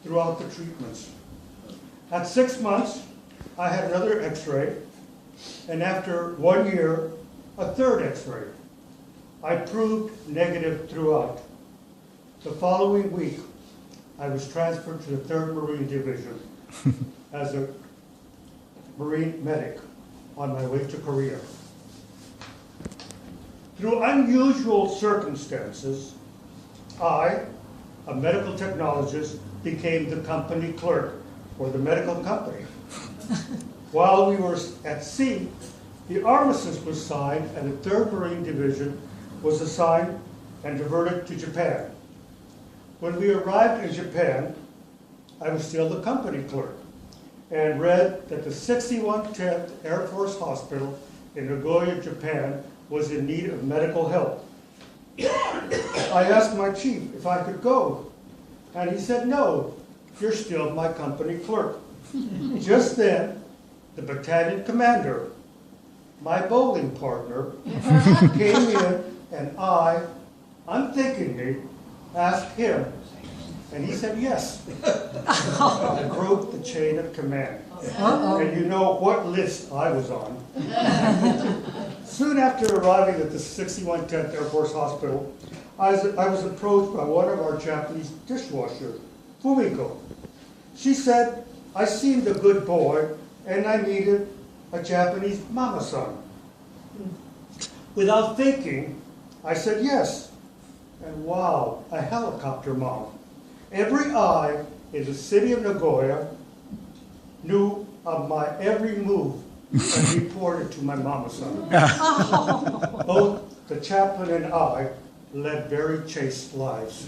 throughout the treatments. At 6 months, I had another x-ray, and after 1 year, a third x-ray. I proved negative throughout. The following week, I was transferred to the 3rd Marine Division as a Marine medic on my way to Korea. Through unusual circumstances, I, a medical technologist, became the company clerk for the medical company. While we were at sea, the armistice was signed and the 3rd Marine Division was assigned and diverted to Japan. When we arrived in Japan, I was still the company clerk and read that the 6110th Air Force Hospital in Nagoya, Japan was in need of medical help. I asked my chief if I could go, and he said, "No, you're still my company clerk." Just then, the battalion commander, my bowling partner, came in, and I, unthinkingly, asked him, and he said yes. I broke the chain of command. And you know what list I was on. Soon after arriving at the 6110th Air Force Hospital, I was approached by one of our Japanese dishwashers, Fumiko. She said, I seemed a good boy, and I needed a Japanese mama-san. Without thinking, I said yes. And wow, a helicopter mom. Every eye in the city of Nagoya knew of my every move and reported to my mama-san. Both the chaplain and I led very chaste lives.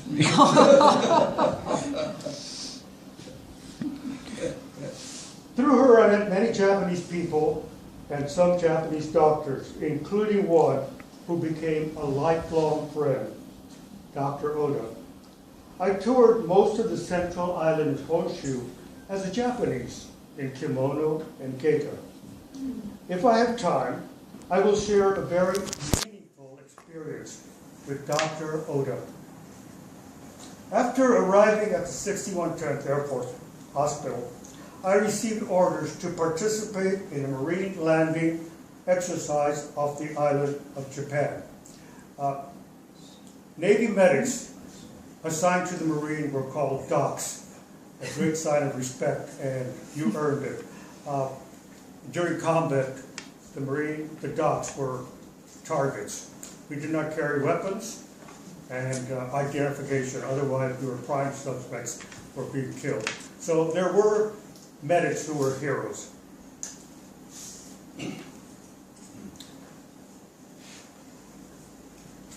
Through her, I met many Japanese people and some Japanese doctors, including one who became a lifelong friend, Dr. Oda. I toured most of the central island of Honshu as a Japanese in kimono and geika. If I have time, I will share a very meaningful experience with Dr. Oda. After arriving at the 6110th Air Force Hospital, I received orders to participate in a Marine landing exercise off the island of Japan. Navy medics assigned to the Marine were called docs, a great sign of respect, and you earned it. During combat, the docs were targets. We did not carry weapons and identification, otherwise we were prime suspects for being killed. So there were medics who were heroes.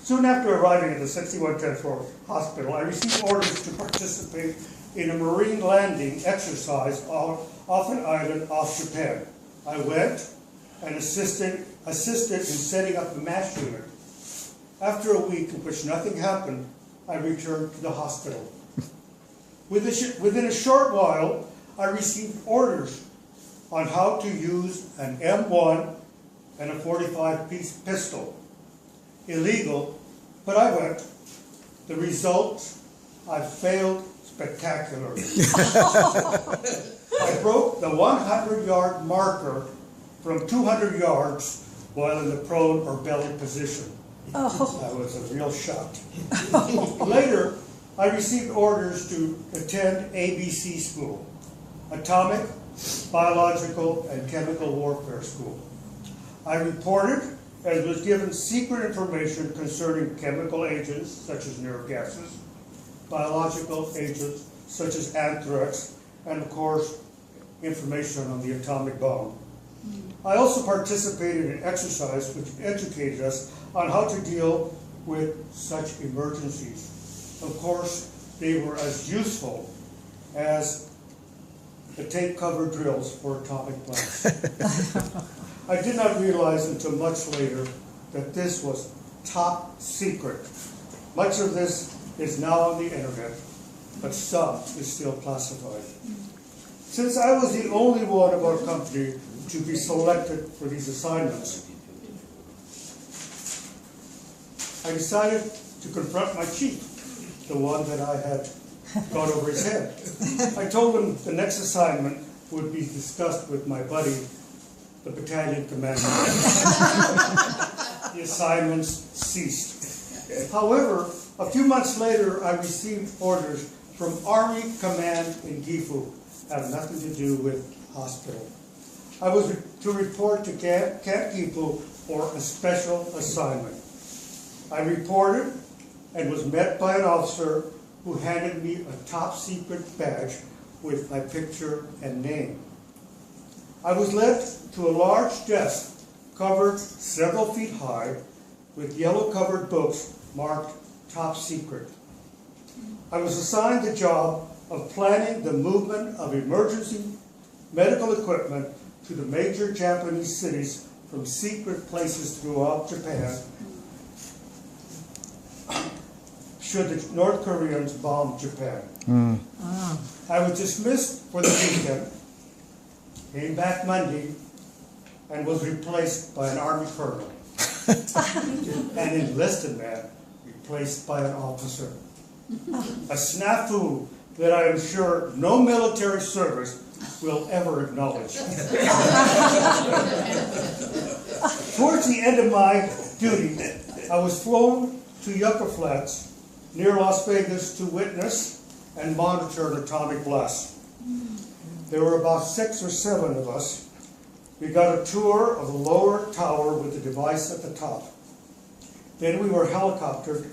Soon after arriving at the 6110th Floor Hospital, I received orders to participate in a Marine landing exercise off an island off Japan. I went and assisted in setting up the MASH unit. After a week in which nothing happened, I returned to the hospital. Within a short while, I received orders on how to use an M1 and a 45-piece pistol. Illegal, but I went. The result, I failed spectacularly. I broke the 100-yard marker from 200 yards while in the prone or belly position. That was a real shock. Later, I received orders to attend ABC school, Atomic, Biological, and Chemical Warfare School. I reported and was given secret information concerning chemical agents such as nerve gases, biological agents such as anthrax, and of course, information on the atomic bomb. I also participated in exercise which educated us on how to deal with such emergencies. Of course, they were as useful as the tape-covered drills for atomic blasts. I did not realize until much later that this was top secret. Much of this is now on the internet, but some is still classified. Since I was the only one of our company to be selected for these assignments, I decided to confront my chief, the one that I had gone over his head. I told him the next assignment would be discussed with my buddy, the battalion commander. The assignments ceased. However, a few months later, I received orders from Army Command in Gifu, have nothing to do with hospital. I was to report to Camp Gifu for a special assignment. I reported and was met by an officer who handed me a top secret badge with my picture and name. I was led to a large desk covered several feet high with yellow covered books marked top secret. I was assigned the job of planning the movement of emergency medical equipment to the major Japanese cities from secret places throughout Japan should the North Koreans bomb Japan. I was dismissed for the weekend, came back Monday, and was replaced by an Army colonel. An enlisted man replaced by an officer. A snafu that I am sure no military service will ever acknowledge. Towards the end of my duty, I was flown to Yucca Flats near Las Vegas to witness and monitor an atomic blast. There were about 6 or 7 of us. We got a tour of the lower tower with the device at the top. Then we were helicoptered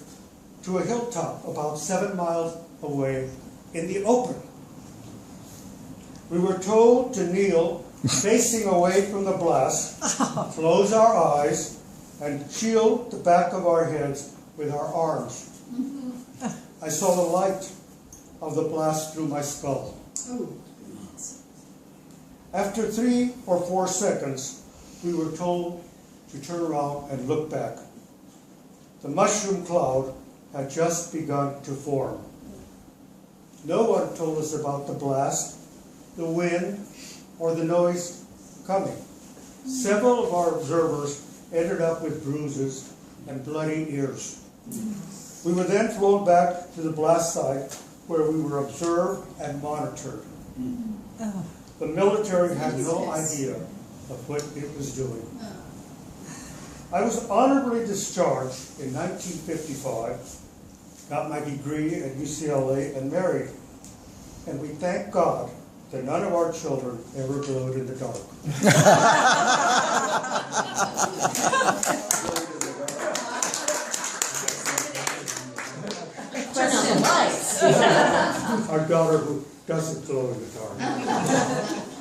to a hilltop about 7 miles away in the open. We were told to kneel facing away from the blast, close our eyes, and shield the back of our heads with our arms. I saw the light of the blast through my skull. After 3 or 4 seconds, we were told to turn around and look back. The mushroom cloud had just begun to form. No one told us about the blast, the wind, or the noise coming. Several of our observers ended up with bruises and bloody ears. We were then flown back to the blast site where we were observed and monitored. The military had no idea of what it was doing. I was honorably discharged in 1955, got my degree at UCLA, and married. And we thank God that none of our children ever glowed in the dark. Our daughter who doesn't glow in the dark.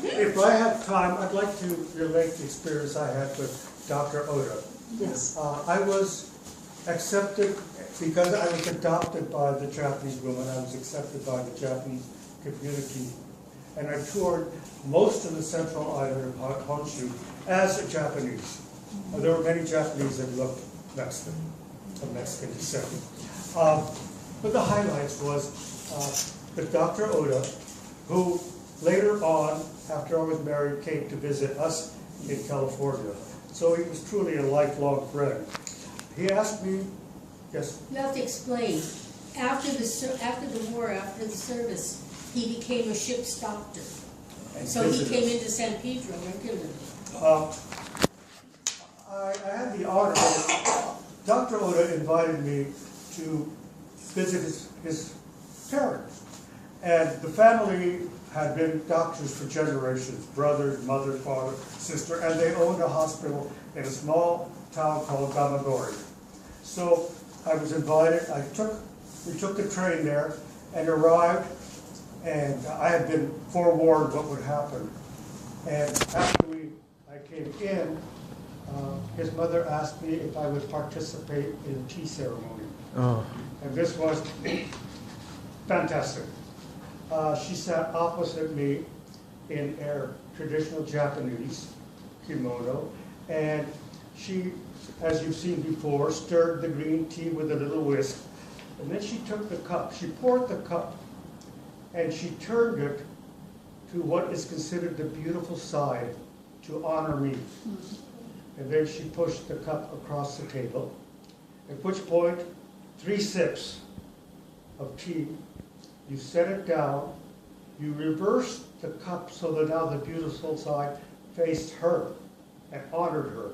If I have time, I'd like to relate the experience I had with Dr. Oda. Yes. I was accepted, because I was adopted by the Japanese woman, I was accepted by the Japanese community. And I toured most of the central island of Honshu as a Japanese. There were many Japanese that looked Mexican, of Mexican descent. But the highlights was that Dr. Oda, who later on, after I was married, came to visit us in California. So he was truly a lifelong friend. He asked me, yes? You have to explain, after the war, after the service, he became a ship's doctor. So he came into San Pedro regularly. I had the honor, Dr. Oda invited me to visit his parents. And the family had been doctors for generations, brothers, mother, father, sister, and they owned a hospital in a small town called Gamagori. So I was invited, we took the train there and arrived, and I had been forewarned what would happen. And after I came in, his mother asked me if I would participate in a tea ceremony. Oh. And this was fantastic. She sat opposite me in her traditional Japanese kimono, and she, as you've seen before, stirred the green tea with a little whisk. And then she took the cup, she poured the cup, and she turned it to what is considered the beautiful side to honor me. And then she pushed the cup across the table, at which point 3 sips of tea, you set it down, you reversed the cup so that now the beautiful side faced her and honored her,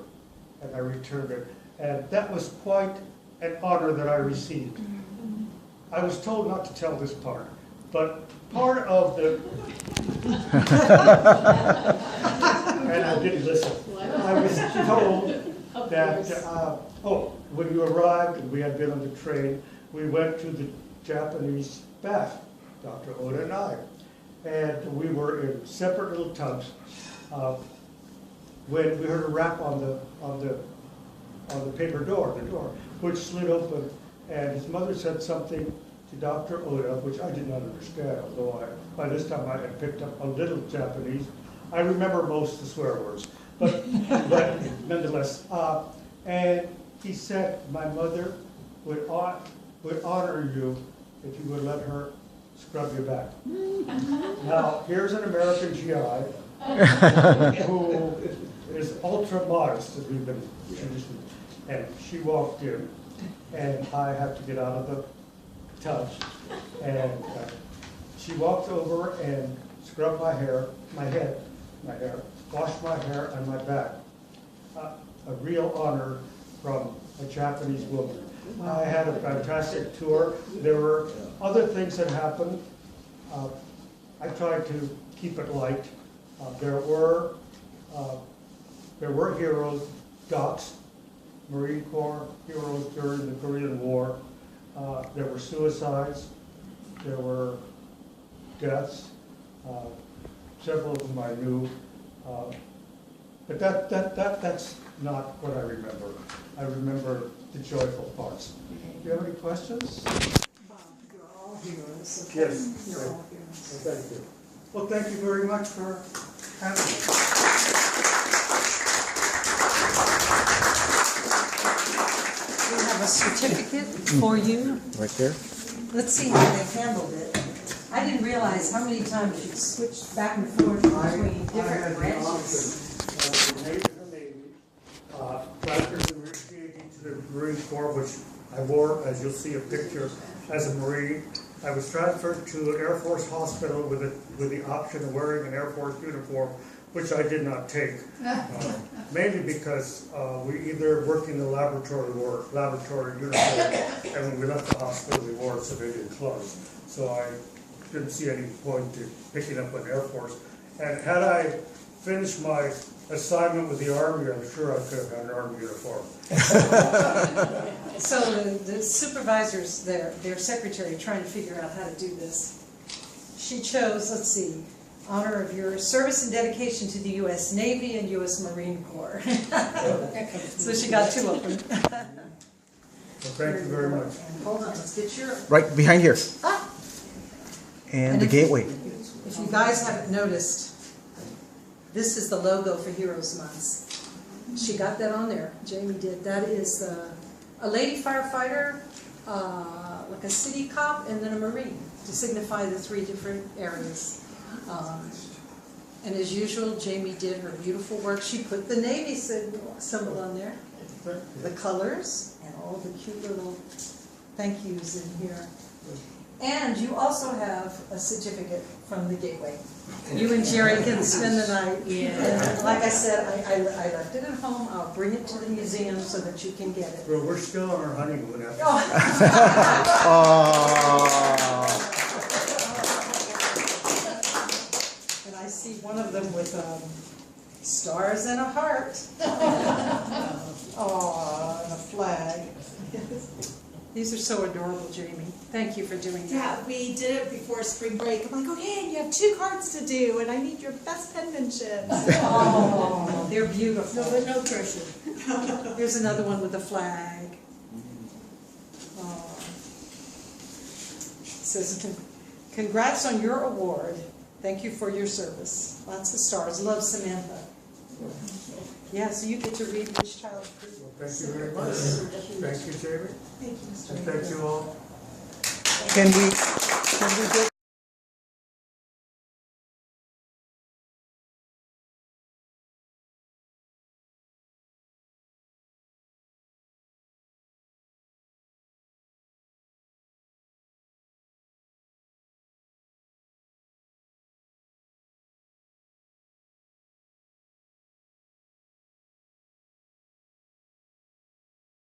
and I returned it. And that was quite an honor that I received. I was told not to tell this part, but part of the... and I didn't listen. I was told that, when you arrived and we had been on the train, we went to the Japanese bath, Dr. Oda and I. And we were in separate little tubs when we heard a rap on the paper door, which slid open, and his mother said something to Dr. Oda, which I did not understand, although by this time I had picked up a little Japanese. I remember most of the swear words, but nonetheless. And he said, my mother would honor you if you would let her scrub your back. Now, here's an American GI who is ultra modest, as we've been traditionally, and she walked in, and I had to get out of the tub, and she walked over and scrubbed my hair, washed my hair and my back. A real honor from a Japanese woman. I had a fantastic tour. There were other things that happened. I tried to keep it light. There were heroes, docs, Marine Corps heroes during the Korean War. There were suicides. There were deaths. Several of them I knew. But that's not what I remember. I remember the joyful parts. Do you have any questions? Bob, you're all heroes. Yes. You're all heroes. Thank you. Well, thank you very much for having me. We have a certificate for you. Right there? Let's see how they handled it. I didn't realize how many times you switched back and forth between different branches. After the initiating to the Marine Corps, which I wore, as you'll see a picture, as a Marine. I was transferred to an Air Force hospital with the option of wearing an Air Force uniform, which I did not take, mainly because we either worked in the laboratory or laboratory uniform, and when we left the hospital, we wore civilian clothes. So I didn't see any point to picking up an Air Force. And had I finished my assignment with the Army, I'm sure I could have had an Army uniform. So the supervisors, their secretary, trying to figure out how to do this. She chose, let's see, honor of your service and dedication to the U.S. Navy and U.S. Marine Corps. So she got 2 of them. thank you very much. And hold on, let's get your, Right behind here. ah, And the if- gateway. If you guys haven't noticed, this is the logo for Heroes Month. She got that on there, Jamie did. That is a lady firefighter, like a city cop, and then a Marine, to signify the three different areas. And as usual, Jamie did her beautiful work. She put the Navy symbol on there, the colors, and all the cute little thank yous in here. And you also have a certificate from the Gateway. You and Jerry can spend the night. Yeah. And like I said, I left it at home. I'll bring it to the museum so that you can get it. Well, we're still on our honeymoon after. And I see one of them with stars and a heart. Oh, and a flag. These are so adorable, Jamie. Thank you for doing that. Yeah, we did it before spring break. I'm like, okay, you have 2 cards to do, and I need your best penmanship. Oh, they're beautiful. No, but no pressure. Here's another one with a flag. Oh. It says, congrats on your award. Thank you for your service. Lots of stars. Love, Samantha. Yeah, so you get to read which child. Thank you very much. Thank you, Jamie. Thank you, Mr. And thank you all. Can we get